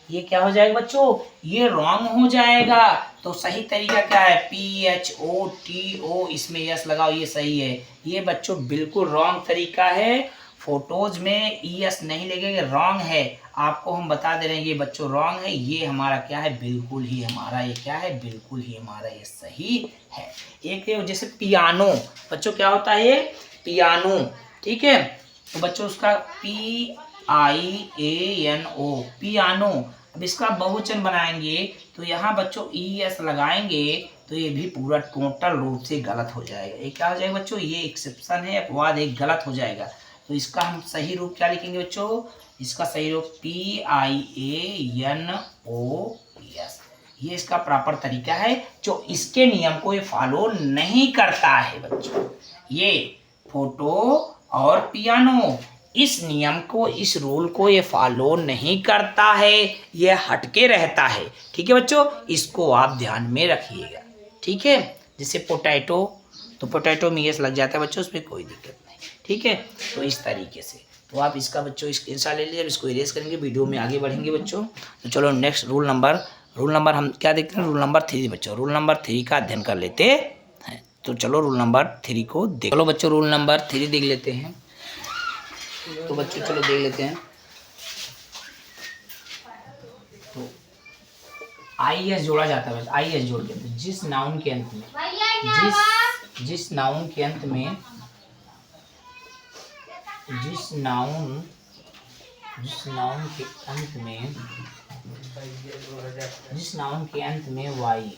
ये क्या हो जाएगा बच्चों, ये रॉन्ग हो जाएगा। तो सही तरीका क्या है, PHOTO, इसमें यस लगाओ, ये सही है। ये बच्चों बिल्कुल रॉन्ग तरीका है, फोटोज में ES नहीं लगेगा, रॉन्ग है। आपको हम बता दे रहे हैं ये बच्चों रॉन्ग है। ये हमारा क्या है, बिल्कुल ही हमारा ये क्या है, बिल्कुल ही हमारा ये सही है। एक जैसे पियानो, बच्चों क्या होता है ये, पियानो, ठीक है। तो बच्चों उसका PIANO, पियानो। अब इसका बहुवचन बनाएंगे तो यहाँ बच्चों ES लगाएंगे, तो ये भी पूरा टोटल रूप से गलत हो जाएगा। ये क्या हो जाएगा बच्चों, ये एक्सेप्शन है, अपवाद एक गलत हो जाएगा। तो इसका हम सही रूप क्या लिखेंगे बच्चों, इसका सही रूप PIANOS। ये इसका प्रॉपर तरीका है। जो इसके नियम को ये फॉलो नहीं करता है बच्चों, ये फोटो और पियानो, इस नियम को, इस रूल को ये फॉलो नहीं करता है, ये हटके रहता है। ठीक है बच्चों, इसको आप ध्यान में रखिएगा। ठीक है, जैसे पोटैटो, तो पोटैटो में यस लग जाता है बच्चों, उसमें कोई दिक्कत नहीं। ठीक है, तो इस तरीके से तो आप इसका बच्चों स्क्रीनशॉट ले लीजिए। अब इसको इरेज करेंगे, वीडियो में आगे बढ़ेंगे बच्चों। तो चलो नेक्स्ट रूल नंबर हम क्या देखते हैं, रूल नंबर 3 बच्चों। रूल नंबर 3 का अध्ययन कर लेते हैं। तो चलो रूल नंबर 3 को देख लो बच्चों। रूल नंबर 3 देख लेते हैं। तो बच्चों चलो देख लेते हैं। तो IS जोड़ा जाता है, IS जोड़ के जिस नाउन के अंत में, जिस नाउन के अंत में, जिस नाउन के अंत में, जिस नाउन के अंत में वाई,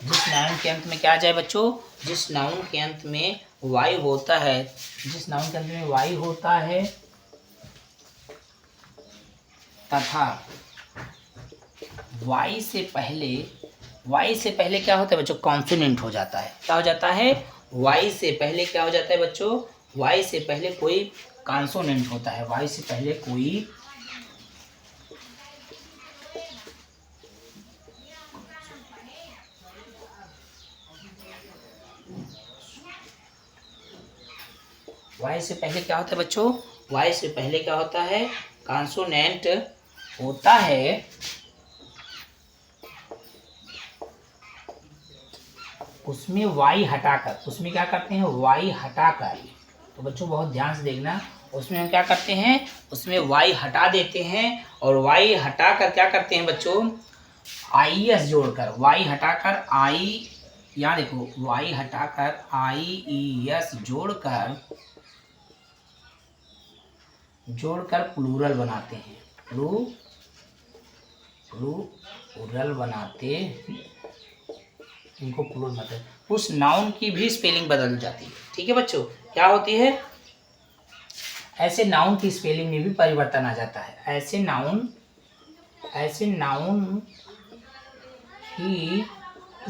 जिस नाउन के अंत में क्या आ जाए बच्चों, जिस नाउन के अंत में वाई होता है, जिस नाउन के अंत में वाई होता है तथा वाई से पहले क्या होता है बच्चों, कॉन्सोनेंट हो जाता है। क्या हो जाता है, वाई से पहले क्या हो जाता है बच्चों, वाई से पहले कोई कॉन्सोनेंट होता है। वाई से पहले कोई वाई से पहले क्या होता है बच्चों, वाई से पहले क्या होता है, कॉन्सोनेंट होता है। उसमें वाई हटाकर, उसमें क्या करते हैं, वाई हटाकर। तो बच्चों बहुत ध्यान से देखना, उसमें हम क्या करते हैं, उसमें वाई हटा देते हैं, और वाई हटाकर क्या करते हैं बच्चों, IES जोड़कर, वाई हटाकर आई, यहाँ देखो, वाई हटाकर IES जोड़कर प्लूरल बनाते हैं, प्लूरल बनाते, इनको प्लूरल बनाते हैं। उस नाउन की भी स्पेलिंग बदल जाती है। ठीक है बच्चों, क्या होती है, ऐसे नाउन की स्पेलिंग में भी परिवर्तन आ जाता है। ऐसे नाउन की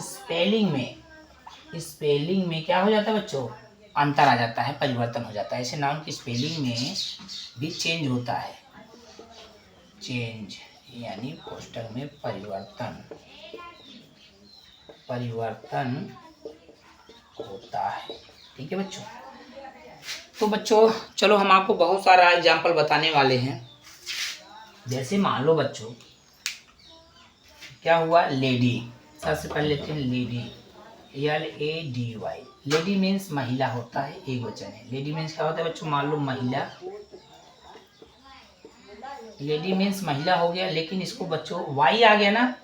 स्पेलिंग में क्या हो जाता है बच्चों, अंतर आ जाता है, परिवर्तन हो जाता है। ऐसे नाउन की स्पेलिंग में भी चेंज होता है, चेंज यानी कोष्टक में परिवर्तन होता है। ठीक है बच्चों, तो बच्चों चलो हम आपको बहुत सारा एग्जाम्पल बताने वाले हैं। जैसे मान लो बच्चों क्या हुआ, लेडी, सबसे पहले लेते हैं लेडी, LADY। लेडी मीन्स महिला होता है, एक वचन है। लेडी मीन्स क्या होता है बच्चों, मान लो महिला, लेडी मीन्स महिला हो गया, लेकिन इसको बच्चों वाई आ गया ना।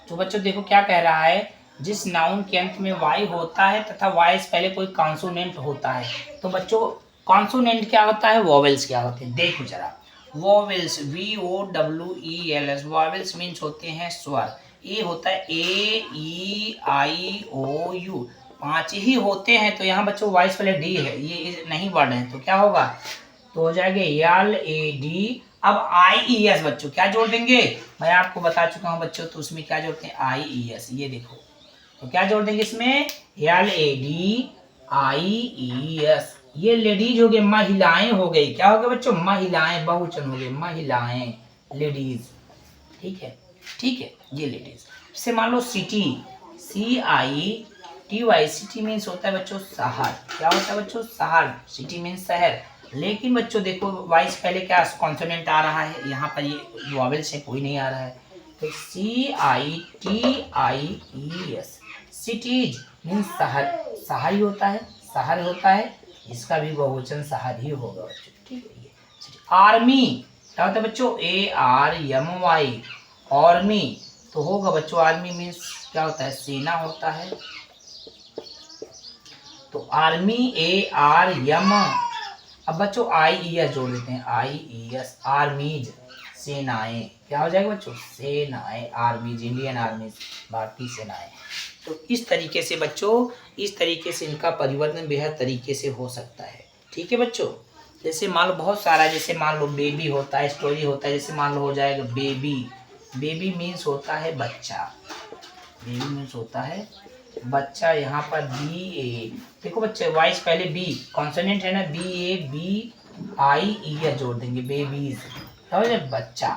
तो बच्चों देखो क्या कह रहा है, जिस नाउन के अंत में वाई होता है तथा वाई से पहले कोई कॉन्सोनेंट होता है। तो बच्चों कॉन्सोनेंट क्या होता है, वोवेल्स क्या होते हैं, देखो जरा। वोवेल्स VOWELS, वोवेल्स मीन्स होते हैं स्वर। ये होता है AEIOU, 5 ही होते हैं। तो यहाँ बच्चों वाई से पहले डी है, ये नहीं वर्ड है, तो क्या होगा, तो हो जाएगा LAD। अब IES बच्चों क्या जोड़ देंगे, मैं आपको बता चुका हूँ बच्चों। तो उसमें क्या जोड़ते हैं, IES, ये देखो, तो क्या जोड़ देंगे इसमें, LADIES। ये लेडीज हो गए, महिलाएं हो गई। क्या हो गया बच्चों, महिलाएं, बहुवचन हो गए, महिलाएं, लेडीज। ठीक है, ठीक है, ये लेडीज। जैसे मान लो सिटी, CITY, सिटी मीन्स होता है बच्चों शहर। क्या होता है बच्चों? शहर। सिटी मीन्स शहर। लेकिन बच्चों देखो वाइस पहले क्या कॉन्सोनेंट आ रहा है, यहाँ पर ये वॉवेल से कोई नहीं आ रहा है। तो CITIES, सिटीज मीन्स शहर, शहर ही होता है, शहर होता है, इसका भी बहुवचन शहर ही होगा बच्चों। ठीक है, ये आर्मी क्या होता है बच्चों? ARMY, आर्मी तो होगा बच्चों। आर्मी मीन्स क्या होता है? सेना होता है। तो आर्मी ARM, अब बच्चों IES जोड़ देते हैं, IES, आर्मीज, सेनाएं। क्या हो जाएगा बच्चों? सेनाएं, आर्मीज, इंडियन आर्मी, भारतीय सेनाएं। तो इस तरीके से बच्चों, इस तरीके से इनका परिवर्तन बेहद तरीके से हो सकता है। ठीक है बच्चों, जैसे मान लो बहुत सारा, जैसे मान लो बेबी होता है, स्टोरी होता है। जैसे मान लो हो जाएगा बेबी, बेबी मीन्स होता है बच्चा, बेबी मीन्स होता है बच्चा। यहाँ पर BA, देखो बच्चे वॉइस पहले बी कॉन्सोनेंट है ना, BABIE जोड़ देंगे, बेबीज। क्या हो जाए? बच्चा।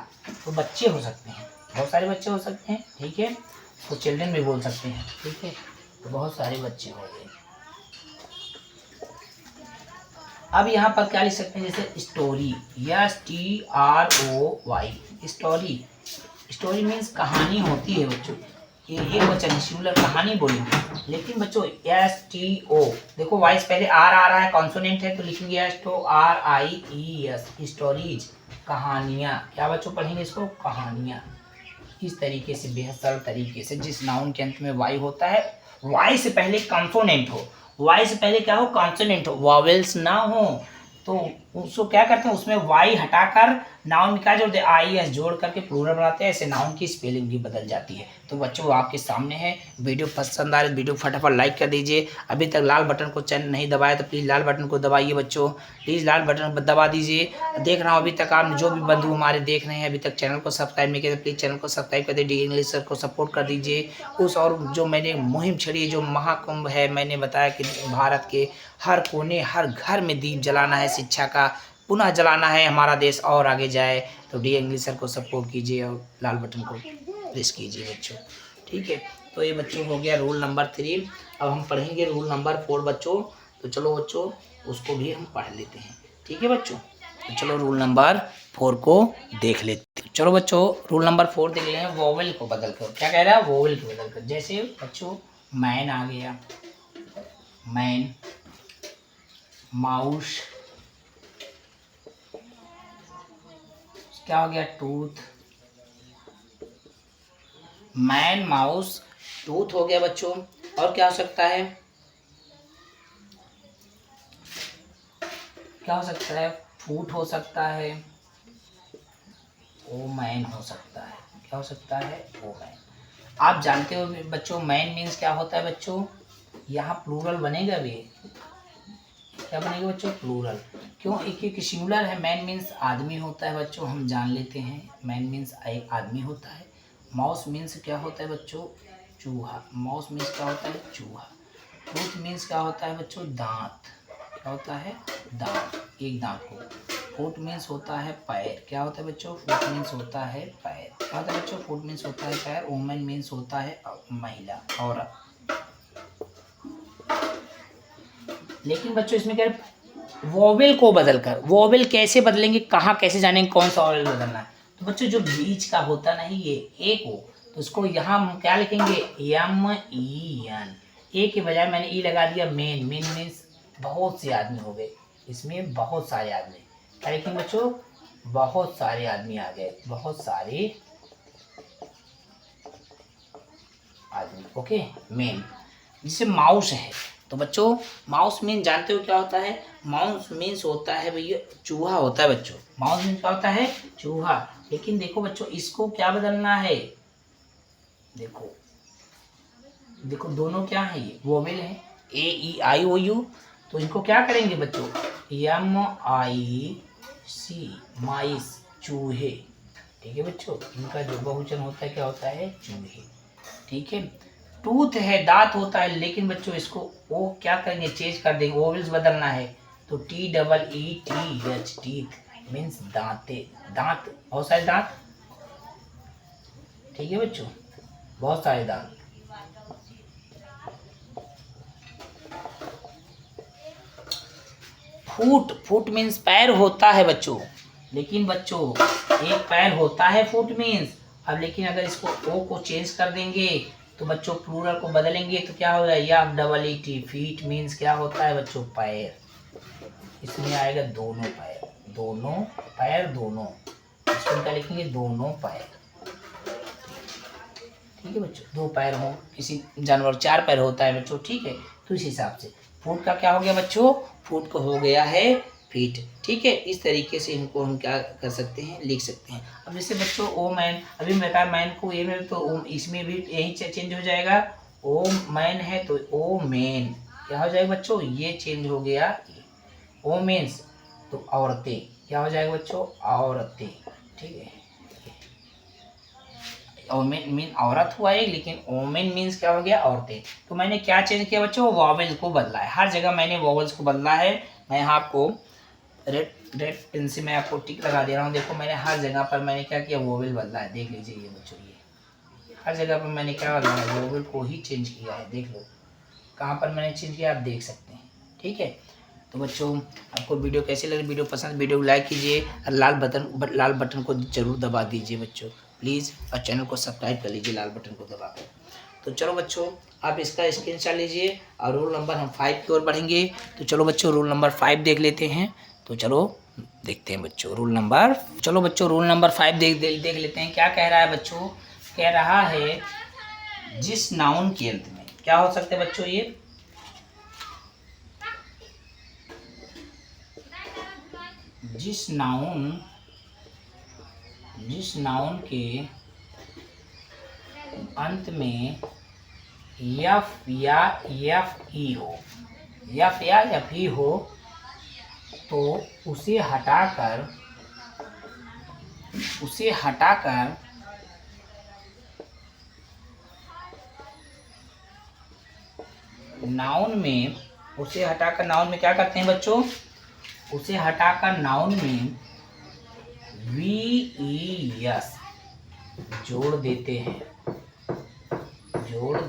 तो बच्चे हो सकते हैं, बहुत सारे बच्चे हो सकते हैं। ठीक है, तो चिल्ड्रन भी बोल सकते हैं। ठीक है, तो बहुत सारे बच्चे हो गए। अब यहाँ पर क्या लिख सकते हैं? जैसे story, STROY, story. Story means कहानी होती है बच्चों। ये एक वचन सिंगुलर कहानी बोलेंगे। लेकिन बच्चों STO, देखो वॉइस पहले आर आ रहा है, कॉन्सोनेंट है, तो लिखेंगे STORIES, स्टोरीज, कहानियाँ। क्या बच्चों पढ़ेंगे इसको? कहानियाँ। इस तरीके से बेहद सरल तरीके से, जिस नाउन के अंत में वाई होता है, वाई से पहले कॉन्सोनेंट हो, वाई से पहले क्या हो? कॉन्सोनेंट हो, वॉवेल्स ना हो, तो उसको क्या करते हैं? उसमें वाई हटाकर नाउन में क्या जोड़ते हैं? IES जोड़ करके प्लूरल बनाते हैं। ऐसे नाउन की स्पेलिंग भी बदल जाती है। तो बच्चों आपके सामने है, वीडियो पसंद आ रही है वीडियो फटाफट लाइक कर दीजिए। अभी तक लाल बटन को चैनल नहीं दबाया तो प्लीज़ लाल बटन को दबाइए बच्चों, प्लीज़ लाल बटन दबा दीजिए। देख रहा हूँ अभी तक आप जो भी बंधु हमारे देख रहे हैं अभी तक चैनल को सब्सक्राइब नहीं किया तो प्लीज़ चैनल को सब्सक्राइब कर दीजिए, इंग्लिश सर को सपोर्ट कर दीजिए। उस और जो मैंने मुहिम छड़ी, जो महाकुंभ है, मैंने बताया कि भारत के हर कोने हर घर में दीप जलाना है, शिक्षा का पुनः जलाना है, हमारा देश और आगे जाए। तो डी इंग्लिश सर को सपोर्ट कीजिए और लाल बटन को प्रेस कीजिए बच्चों। ठीक है, तो ये बच्चों हो गया रूल नंबर 3। अब हम पढ़ेंगे रूल नंबर 4 बच्चों। तो चलो बच्चों उसको भी हम पढ़ लेते हैं। ठीक है बच्चों, तो चलो रूल नंबर 4 को देख लेते हैं। चलो बच्चों रूल नंबर 4 देख लेते हैं। वोवेल को बदल कर, क्या कह रहा है? वोवेल को बदल कर। जैसे बच्चों मैन आ गया, मैन, माउस, क्या हो गया? टूथ, मैन, माउस, टूथ हो गया बच्चों। और क्या हो सकता है? क्या हो सकता है? फूट हो सकता है, ओ मैन हो सकता है। क्या हो सकता है? Oh man. आप जानते हो बच्चों मैन मीन्स क्या होता है बच्चों? यहाँ प्लूरल बनेगा भी। क्या बनेगा बच्चों? प्लूरल। क्यों? एक सिंगुलर है। मैन मीन्स आदमी होता है बच्चों, हम जान लेते हैं मैन मीन्स एक आदमी होता है। माउस मीन्स क्या होता है बच्चों? चूहा। माउस मीन्स क्या होता है? चूहा। टूथ मीन्स क्या होता है बच्चों? दांत। क्या होता है? दांत, एक दांत को। फुट मीन्स होता है पैर। क्या होता है बच्चों? फुट मीन्स होता है पैर। क्या होता है बच्चों? फुट मीन्स होता है पैर। वुमेन मीन्स होता है महिला, औरत। लेकिन बच्चों इसमें क्या है? वोवेल को बदलकर, वोवेल कैसे बदलेंगे, कहाँ कैसे जानेंगे कौन सा वोवेल बदलना है? तो बच्चों जो बीच का होता ना, ये ए को, तो उसको यहाँ हम क्या लिखेंगे? MEN। ए के बजाय मैंने ई लगा दिया, मेन। मेन मीन्स बहुत से आदमी हो गए, इसमें बहुत सारे आदमी। क्या लिखेंगे बच्चों? बहुत सारे आदमी आ गए, बहुत सारे आदमी। Okay, main. जैसे माउस है, तो बच्चों माउस मीन जानते हो क्या होता है? माउस मीन्स होता है भैया चूहा होता है बच्चों। माउस मीन्स क्या होता है? चूहा। लेकिन देखो बच्चों इसको क्या बदलना है? देखो देखो दोनों क्या है? ये वोवेल है, AEIOU। तो इनको क्या करेंगे बच्चों? MIC, माइस, चूहे। ठीक है बच्चों, इनका जो बहुवचन होता है क्या होता है? चूहे। ठीक है, टूथ है, दांत होता है, लेकिन बच्चों इसको वो क्या करेंगे? चेंज कर देंगे, वोवेल्स बदलना है। तो TEETH, टीथ मीन्स दांते, दांत, बहुत सारे दांत। ठीक है बच्चों, बहुत सारे दांत। फूट, फूट मीन्स पैर होता है बच्चों, लेकिन बच्चों एक पैर होता है फूट मीन्स। अब लेकिन अगर इसको ओ को चेंज कर देंगे तो बच्चों प्लूरल को बदलेंगे तो क्या होगा, या double E T, feet means क्या होता है बच्चों, पैर। इसमें आएगा दोनों पैर, दोनों पैर, दोनों, इसमें क्या लिखेंगे, दोनों पैर। ठीक है बच्चों, दो पैर हो किसी जानवर, चार पैर होता है बच्चों, ठीक है। तो इस हिसाब से फूट का क्या हो गया बच्चों, फूट को हो गया है फीट। ठीक है, इस तरीके से इनको हम क्या कर सकते हैं, लिख सकते हैं। अब जैसे बच्चों ओ मैन, अभी मैं कहा मैन को ए में, तो इसमें भी यही चेंज हो जाएगा। ओ मैन है तो ओ मैन क्या हो जाएगा बच्चों, ये चेंज हो गया। ओ मीन्स तो औरतें, क्या हो जाएगा बच्चों, औरतें। ठीक है, ओमेन मीन औरत हुआ एक, लेकिन ओमेन मीन्स क्या हो गया, औरतें। तो मैंने क्या चेंज किया बच्चों, वॉवेल्स को बदला है, हर जगह मैंने वॉवेल्स को बदला है। मैं यहाँ आपको रेड रेड पेन से मैं आपको टिक लगा दे रहा हूँ, देखो मैंने हर जगह पर मैंने क्या किया, वॉवेल बदला है, देख लीजिए ये बच्चों, ये हर जगह पर मैंने क्या बदला है, वॉवेल को ही चेंज किया है। देख लो कहाँ पर मैंने चेंज किया, आप देख सकते हैं। ठीक है, तो बच्चों आपको वीडियो कैसी लगी, वीडियो पसंद, वीडियो को लाइक कीजिए और लाल बटन को जरूर दबा दीजिए बच्चों प्लीज़, और चैनल को सब्सक्राइब कर लीजिए लाल बटन को दबाकर। तो चलो बच्चों आप इसका स्क्रीनशॉट लीजिए और रोल नंबर हम 5 की ओर बढ़ेंगे। तो चलो बच्चों रोल नंबर 5 देख लेते हैं। तो चलो देखते हैं बच्चों रोल नंबर, चलो बच्चों रोल नंबर 5 देख लेते हैं। क्या कह रहा है बच्चों, कह रहा है जिस नाउन के अंत में, क्या हो सकते हैं बच्चों, ये जिस नाउन के अंत में यफ या यफ ई हो, यफ या यफ ई हो, तो उसे हटाकर नाउन में, उसे हटाकर नाउन में क्या करते हैं बच्चों, उसे हटाकर नाउन में VES जोड़ देते हैं, जोड़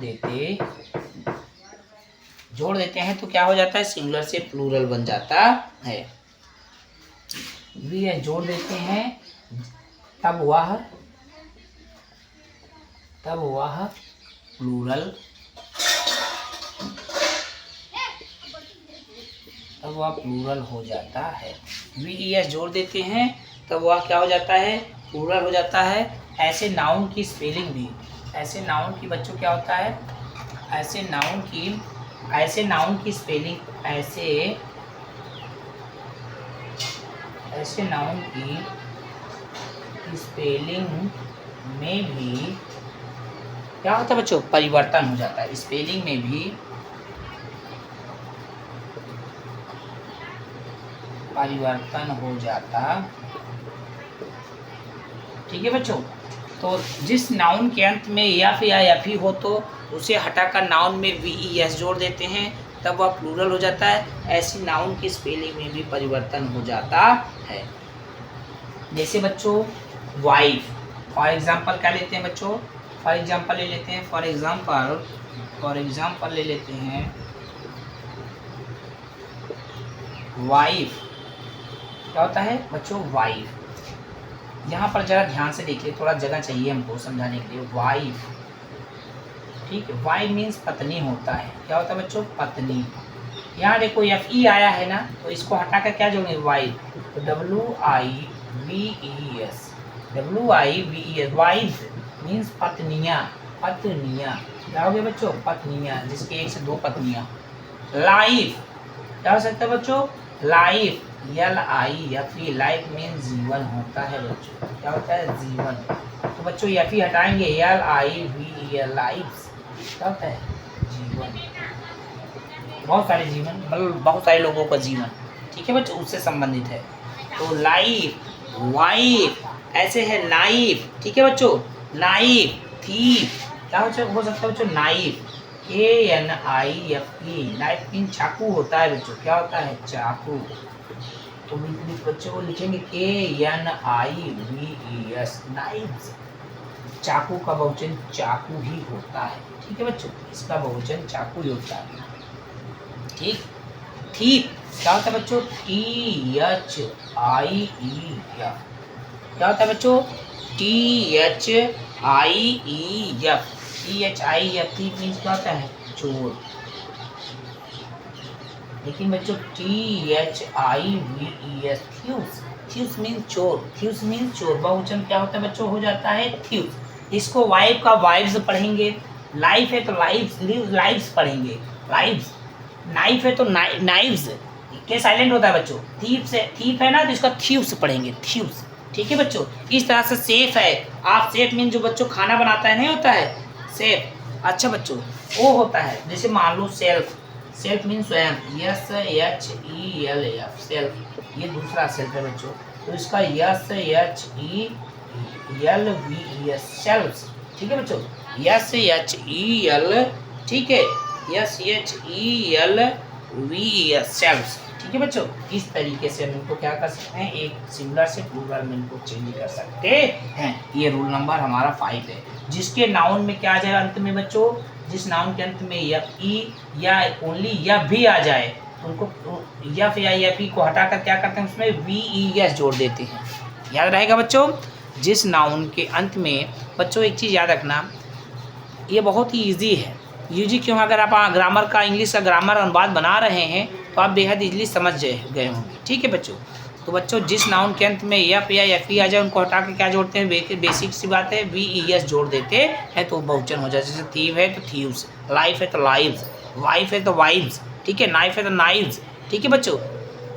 देते हैं तो क्या हो जाता है, सिंगुलर से प्लूरल बन जाता है। VES जोड़ देते हैं तब वह प्लूरल, तब वह प्लूरल हो जाता है। VES जोड़ देते हैं तब वह क्या हो जाता है, प्लूरल हो जाता है। ऐसे नाउन की स्पेलिंग भी, ऐसे नाउन की बच्चों क्या होता है, ऐसे नाउन की स्पेलिंग, ऐसे नाउन की स्पेलिंग में भी क्या होता है बच्चों, परिवर्तन हो जाता है। स्पेलिंग में भी परिवर्तन हो जाता। ठीक है बच्चों, तो जिस नाउन के अंत में यफ या यफी हो तो उसे हटाकर नाउन में VES जोड़ देते हैं तब वह प्लूरल हो जाता है। ऐसी नाउन की स्पेलिंग में भी परिवर्तन हो जाता है। जैसे बच्चों वाइफ, फॉर एग्जांपल क्या लेते हैं बच्चों, फॉर एग्जांपल ले लेते हैं, फॉर एग्जांपल ले लेते हैं वाइफ। क्या होता है बच्चों, वाइफ। यहाँ पर जरा ध्यान से देखिए, थोड़ा जगह चाहिए हमको समझाने के लिए। वाइफ, ठीक है, वाइफ मीन्स पत्नी होता है। क्या होता है बच्चों, पत्नी। यहाँ देखो FE आया है ना, तो इसको हटाकर क्या जोड़ेंगे, वाइफ। तो WIVES, वाइफ मीन्स पत्नियाँ, क्या हो गया बच्चों, पत्नियाँ, जिसके एक से दो पत्नियाँ। लाइफ क्या हो सकता है बच्चों, लाइफ, LIFE, लाइफ मीन्स जीवन होता है बच्चों। क्या होता है, जीवन। तो बच्चों FE हटाएंगे, LIVE, लाइफ क्या होता है, जीवन। बहुत सारे जीवन, मतलब बहुत सारे लोगों का जीवन, ठीक है बच्चों, उससे संबंधित है। तो लाइफ, वाइफ, ऐसे है नाइफ। ठीक है बच्चों, नाइफ, थीफ, क्या हो सकता है बच्चों, नाइफ, KNIFE, नाइफ मीन चाकू होता है बच्चों। क्या होता है, चाकू। तो बच्चों को लिखेंगे KNIVES, नाइफ्स। चाकू का बहुवचन चाकू ही होता है। ठीक है बच्चों, इसका बहुवचन चाकू ही होता है। ठीक। थीप क्या होता है बच्चों? THIEF। क्या होता है बच्चों? THIEF। THIEF थीप मीन्स क्या होता है? चोर। लेकिन बच्चों THIVES थ्यूस, थ्यूस मीन चोर, थ्यूस मीन चोर। बहुवचन क्या होता है बच्चों? हो जाता है थ्यूस। इसको वाइफ का वाइव्स पढ़ेंगे, लाइफ है तो लाइव्स, लाइव्स पढ़ेंगे, लाइव्स। नाइफ है तो नाइव्स, के साइलेंट होता है बच्चों। थीप से, थीप है ना तो इसका थ्यूस पढ़ेंगे, थ्यूस। ठीक है बच्चों। इस तरह से सेफ है, आप सेफ मीन जो बच्चों खाना बनाता है नहीं होता है सेफ। अच्छा बच्चों, वो होता है जैसे मान लो सेल्फ, सेल्फ मीन स्वयं, SHELF सेल्फ, ये दूसरा सेल्फ है बच्चों। तो इसका SHELVES सेल्फ। ठीक है बच्चों, SHEL, ठीक है, SHELVES सेल्फ। ठीक है बच्चों, इस तरीके से हम इनको क्या कर सकते हैं, एक सिंगुलर से प्लूरल में इनको चेंज कर सकते हैं। ये रूल नंबर हमारा 5 है। जिसके नाउन में क्या आ जाएगा अंत में बच्चों? जिस नाउन के अंत में FE या ओनली यफ भी आ जाए, उनको यफ या FE को हटाकर क्या करते हैं, उसमें VES जोड़ देते हैं। याद रहेगा बच्चों? जिस नाउन के अंत में बच्चों एक चीज़ याद रखना, ये बहुत ही ईजी है। यूजी क्यों? अगर आप ग्रामर का, इंग्लिश का ग्रामर अनुवाद बना रहे हैं तो आप बेहद इजीली समझ गए होंगे। ठीक है बच्चों। तो बच्चों जिस नाउन के अंत में एफ या FE आ जाए, उनको हटा के क्या जोड़ते हैं? बेसिक सी बात है, VES जोड़ देते हैं तो बहुवचन हो जाए। जैसे थीव है तो थीव्स, लाइफ है तो लाइव्स, वाइफ है तो वाइव्स, ठीक है, नाइफ है तो नाइव्स। ठीक है बच्चों,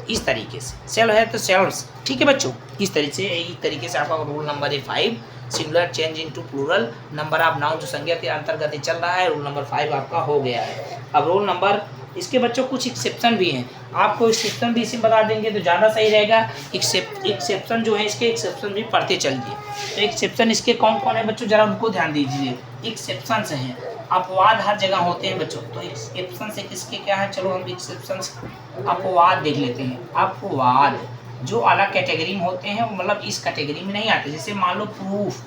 इस तरीके से। सेल्फ है तो सेल्व्स। ठीक है बच्चों, इस तरीके से आपका rule number 5 singular change into plural, number of noun जो संज्ञा के अंतर्गत चल रहा है, रूल नंबर 5 आपका हो गया है। अब रूल नंबर, इसके बच्चों कुछ एक्सेप्शन भी हैं, आपको एक्सेप्शन भी इसी बता देंगे तो ज़्यादा सही रहेगा। एक्सेप्शन जो है, इसके एक्सेप्शन भी पढ़ते चलिए। तो एक्सेप्शन इसके कौन कौन है बच्चों, जरा उनको ध्यान दीजिए। एक्सेप्शन हैं, अपवाद हर जगह होते हैं बच्चों। तो एक्सेप्शन से किसके क्या है, चलो हम एक्सेप्शन अपवाद देख लेते हैं। अपवाद जो अलग कैटेगरी में होते हैं, मतलब इस कैटेगरी में नहीं आते। जैसे मान लो प्रूफ,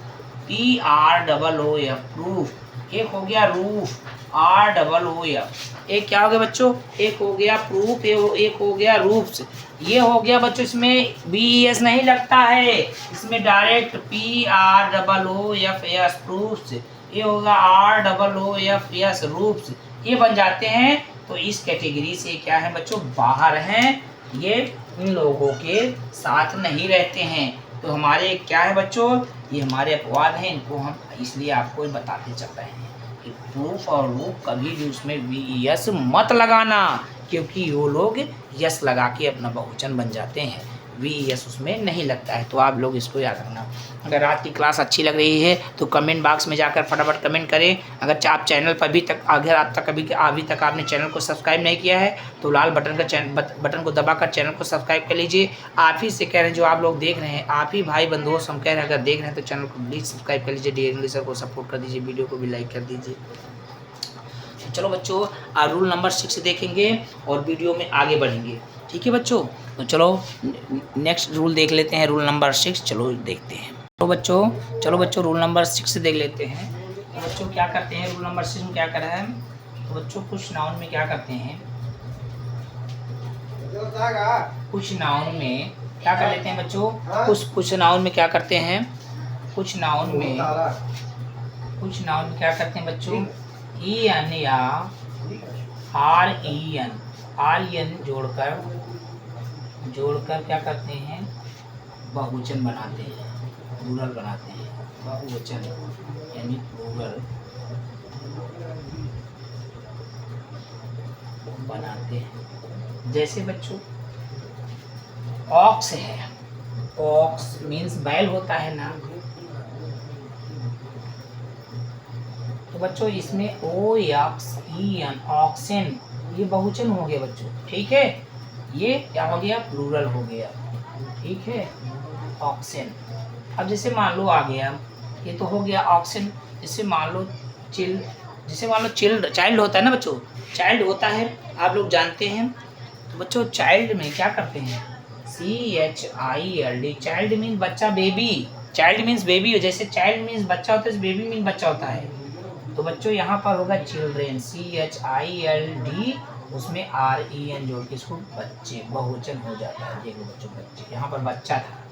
PROOF, प्रूफ। एक हो गया रूफ, ROOF। एक क्या हो गया बच्चों, एक हो गया प्रूफ, एक हो गया रूफ्स। ये हो गया बच्चों, इसमें BES नहीं लगता है, इसमें डायरेक्ट PROOFS प्रूफ्स। ये होगा ROOFS रूफ्स, ये बन जाते हैं। तो इस कैटेगरी से क्या है बच्चों, बाहर हैं, ये इन लोगों के साथ नहीं रहते हैं। तो हमारे क्या है बच्चों, ये हमारे अपवाद हैं, इनको हम इसलिए आपको बताते चल रहे हैं कि प्रूफ और रूफ कभी भी उसमें VES मत लगाना, क्योंकि वो लोग यस लगा के अपना बहुवचन बन जाते हैं, VES उसमें नहीं लगता है। तो आप लोग इसको याद रखना। अगर रात की क्लास अच्छी लग रही है तो कमेंट बॉक्स में जाकर फटाफट कमेंट करें। अगर आप चैनल पर अभी तक आपने चैनल को सब्सक्राइब नहीं किया है तो लाल बटन को दबाकर चैनल को सब्सक्राइब कर लीजिए। आप ही से कह रहे हैं, जो आप लोग देख रहे हैं, आप ही भाई बंधुओं से हम कह रहे हैं, अगर देख रहे हैं तो चैनल को प्लीज़ सब्सक्राइब कर लीजिए। डियर इंग्लिशर को सपोर्ट कर दीजिए, वीडियो को भी लाइक कर दीजिए। चलो बच्चों, रूल नंबर 6 देखेंगे और वीडियो में आगे बढ़ेंगे। ठीक है बच्चों, तो चलो नेक्स्ट रूल देख लेते हैं, रूल नंबर 6। चलो देखते हैं। चलो बच्चों रूल नंबर 6 देख लेते हैं। तो बच्चों क्या करते हैं, रूल नंबर 6 में क्या कर रहा है, तो बच्चों कुछ नाउन में क्या करते हैं, कुछ नाउन में क्या कर लेते हैं बच्चों, कुछ नाउन में क्या करते हैं, कुछ नाउन में क्या करते हैं बच्चों, EN या REN जोड़कर क्या करते हैं, बहुवचन बनाते हैं, प्लूरल बनाते हैं। बहुवचन यानी प्लूरल बनाते हैं। जैसे बच्चों ऑक्स है, ऑक्स मीन्स बैल होता है ना, तो बच्चों इसमें OXEN ऑक्सेन, ये बहुवचन हो गया बच्चों। ठीक है, ये क्या हो गया, प्लूरल हो गया। ठीक है, ऑक्सेन। अब जैसे मान लो आ गया, ये तो हो गया ऑक्सेन। जैसे मान लो चाइल्ड होता है ना बच्चों, चाइल्ड होता है, आप लोग जानते हैं। तो बच्चों चाइल्ड में क्या करते हैं, CHILD, चाइल्ड मीन बच्चा, बेबी। चाइल्ड मीन्स बेबी, जैसे चाइल्ड मीन्स बच्चा होता है, बेबी मीन बच्चा होता है। तो बच्चों यहाँ पर होगा चिल्ड्रेन, CHILD, उसमें REN जोड़ के इसको बच्चे बहुवचन हो जाता है। देखो बच्चों बच्चे, यहाँ पर बच्चा था,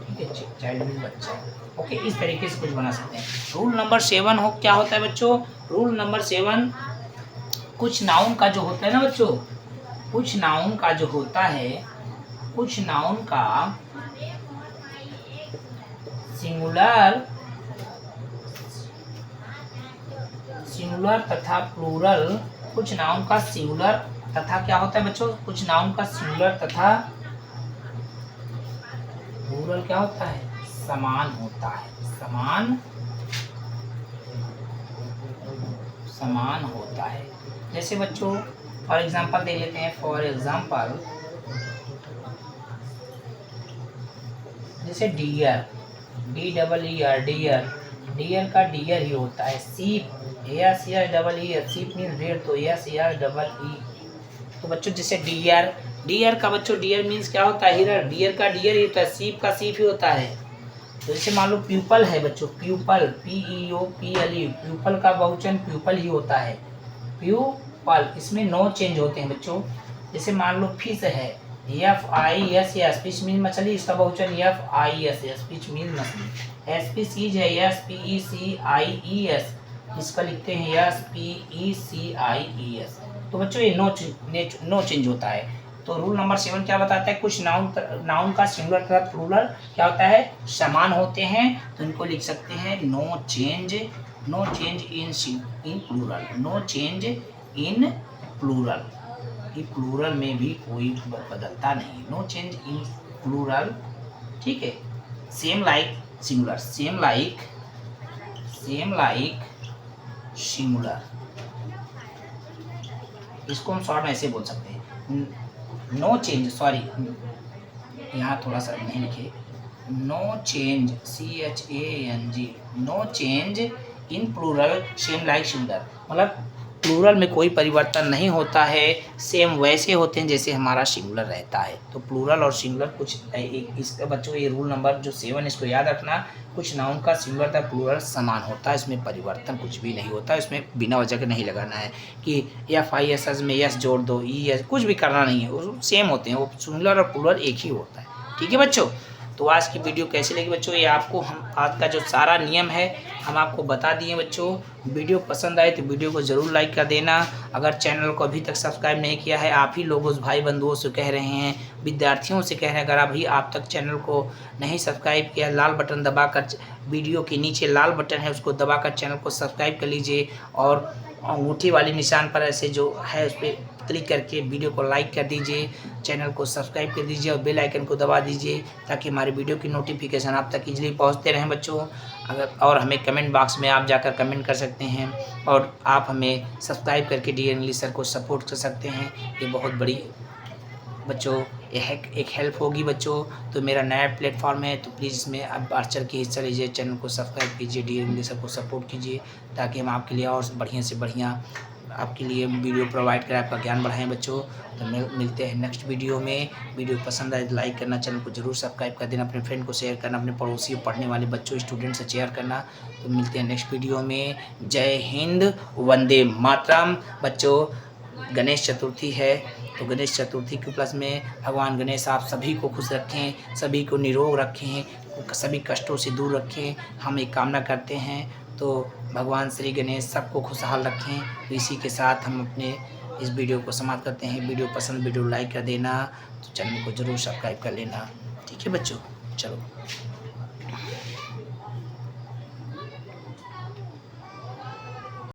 ठीक है, चाइल्ड मीन बच्चा। ओके, इस तरीके से कुछ बना सकते हैं। रूल नंबर 7 क्या होता है बच्चों? रूल नंबर 7, कुछ नाउन का जो होता है ना बच्चों, कुछ नाउन का जो होता है, कुछ नाउन का सिंगुलर तथा प्लूरल, कुछ नाउन का सिंगुलर तथा क्या होता है बच्चों? कुछ नाउन का सिंगुलर तथा प्लूरल क्या होता है? समान होता है। समान होता है। जैसे बच्चों फॉर एग्जांपल देख लेते हैं। फॉर एग्जांपल जैसे डियर, DEER, डियर का डियर ही होता है। सीप, SER, सीप मीन रेड, तो SEREE। तो बच्चों जैसे डियर का बच्चों, डियर मीन्स क्या होता है? हिरण, डियर का डियर ही होता है। सीप का सीप ही होता है। तो जैसे मान लो प्यूपल है बच्चों, प्यूपल, PEOPLE, प्यूपल का बहुवचन प्यूपल ही होता है, प्यूपल। इसमें नो चेंज होते हैं बच्चों। जैसे मान लो फिश है, FISS, फिश मीन मछली, इसका बहुवचन FISS, फिश मीन मछली। स्पीसीज है, SPECIES, इसका लिखते हैं SPECIES। तो बच्चों ये नो चेंज होता है। तो रूल नंबर 7 क्या बताता है? कुछ नाउन का सिंगुलर तथा प्लूरल क्या होता है? समान होते हैं। तो इनको लिख सकते हैं no change in plural, no change in plural. कि प्लूरल में भी कोई बदलता नहीं, नो चेंज इन प्लूरल, ठीक है। Same like singular, same like singular, इसको हम शॉर्ट में ऐसे बोल सकते हैं। नो चेंज, सॉरी यहाँ थोड़ा सा नहीं लिखे, no change, CHANG, no change in plural same like singular, मतलब प्लूरल में कोई परिवर्तन नहीं होता है, सेम वैसे होते हैं जैसे हमारा सिंगुलर रहता है। तो प्लूरल और सिंगुलर कुछ इसका बच्चों ये रूल नंबर जो 7 इसको याद रखना। कुछ नाउन का सिंगुलर तथा प्लूरल समान होता है, इसमें परिवर्तन कुछ भी नहीं होता है। इसमें बिना वजह के नहीं लगाना है कि FISS में यस जोड़ दो, ES, कुछ भी करना नहीं है, वो सेम होते हैं, वो सिंगुलर और प्लूरल एक ही होता है। ठीक है बच्चों, तो आज की वीडियो कैसी लगी बच्चों? ये आपको हम आज का जो सारा नियम है हम आपको बता दिए बच्चों। वीडियो पसंद आए तो वीडियो को ज़रूर लाइक कर देना। अगर चैनल को अभी तक सब्सक्राइब नहीं किया है, आप ही लोगों भाई बंधुओं से कह रहे हैं, विद्यार्थियों से कह रहे हैं, अगर अभी आप तक चैनल को नहीं सब्सक्राइब किया, लाल बटन दबाकर, वीडियो के नीचे लाल बटन है उसको दबाकर चैनल को सब्सक्राइब कर लीजिए, और अंगूठी वाली निशान पर ऐसे जो है उस पर क्लिक करके वीडियो को लाइक कर दीजिए, चैनल को सब्सक्राइब कर दीजिए और बेल आइकन को दबा दीजिए, ताकि हमारे वीडियो की नोटिफिकेशन आप तक इजीली पहुंचते रहें बच्चों। और हमें कमेंट बॉक्स में आप जाकर कमेंट कर सकते हैं, और आप हमें सब्सक्राइब करके डियर इंग्लिश सर को सपोर्ट कर सकते हैं। ये बहुत बड़ी बच्चों एक हेल्प होगी बच्चों। तो मेरा नया प्लेटफॉर्म है, तो प्लीज़ इसमें आप बढ़ चढ़ के हिस्सा लीजिए, चैनल को सब्सक्राइब कीजिए, डियर इंग्लिश सर को सपोर्ट कीजिए, ताकि हम आपके लिए और बढ़िया से बढ़िया आपके लिए वीडियो प्रोवाइड करें, आपका ज्ञान बढ़ाएं बच्चों। तो मिलते हैं नेक्स्ट वीडियो में। वीडियो पसंद आए तो लाइक करना, चैनल को जरूर सब्सक्राइब कर देना, अपने फ्रेंड को शेयर करना, अपने पड़ोसी पढ़ने वाले बच्चों स्टूडेंट से शेयर करना। तो मिलते हैं नेक्स्ट वीडियो में। जय हिंद, वंदे मातरम बच्चों। गणेश चतुर्थी है, तो गणेश चतुर्थी के उपलक्ष्य में भगवान गणेश आप सभी को खुश रखें, सभी को निरोग रखें, सभी कष्टों से दूर रखें, हम एक कामना करते हैं। तो भगवान श्री गणेश सबको खुशहाल रखें। तो इसी के साथ हम अपने इस वीडियो को समाप्त करते हैं। वीडियो पसंद वीडियो लाइक कर देना, तो चैनल को ज़रूर सब्सक्राइब कर लेना। ठीक है बच्चों, चलो।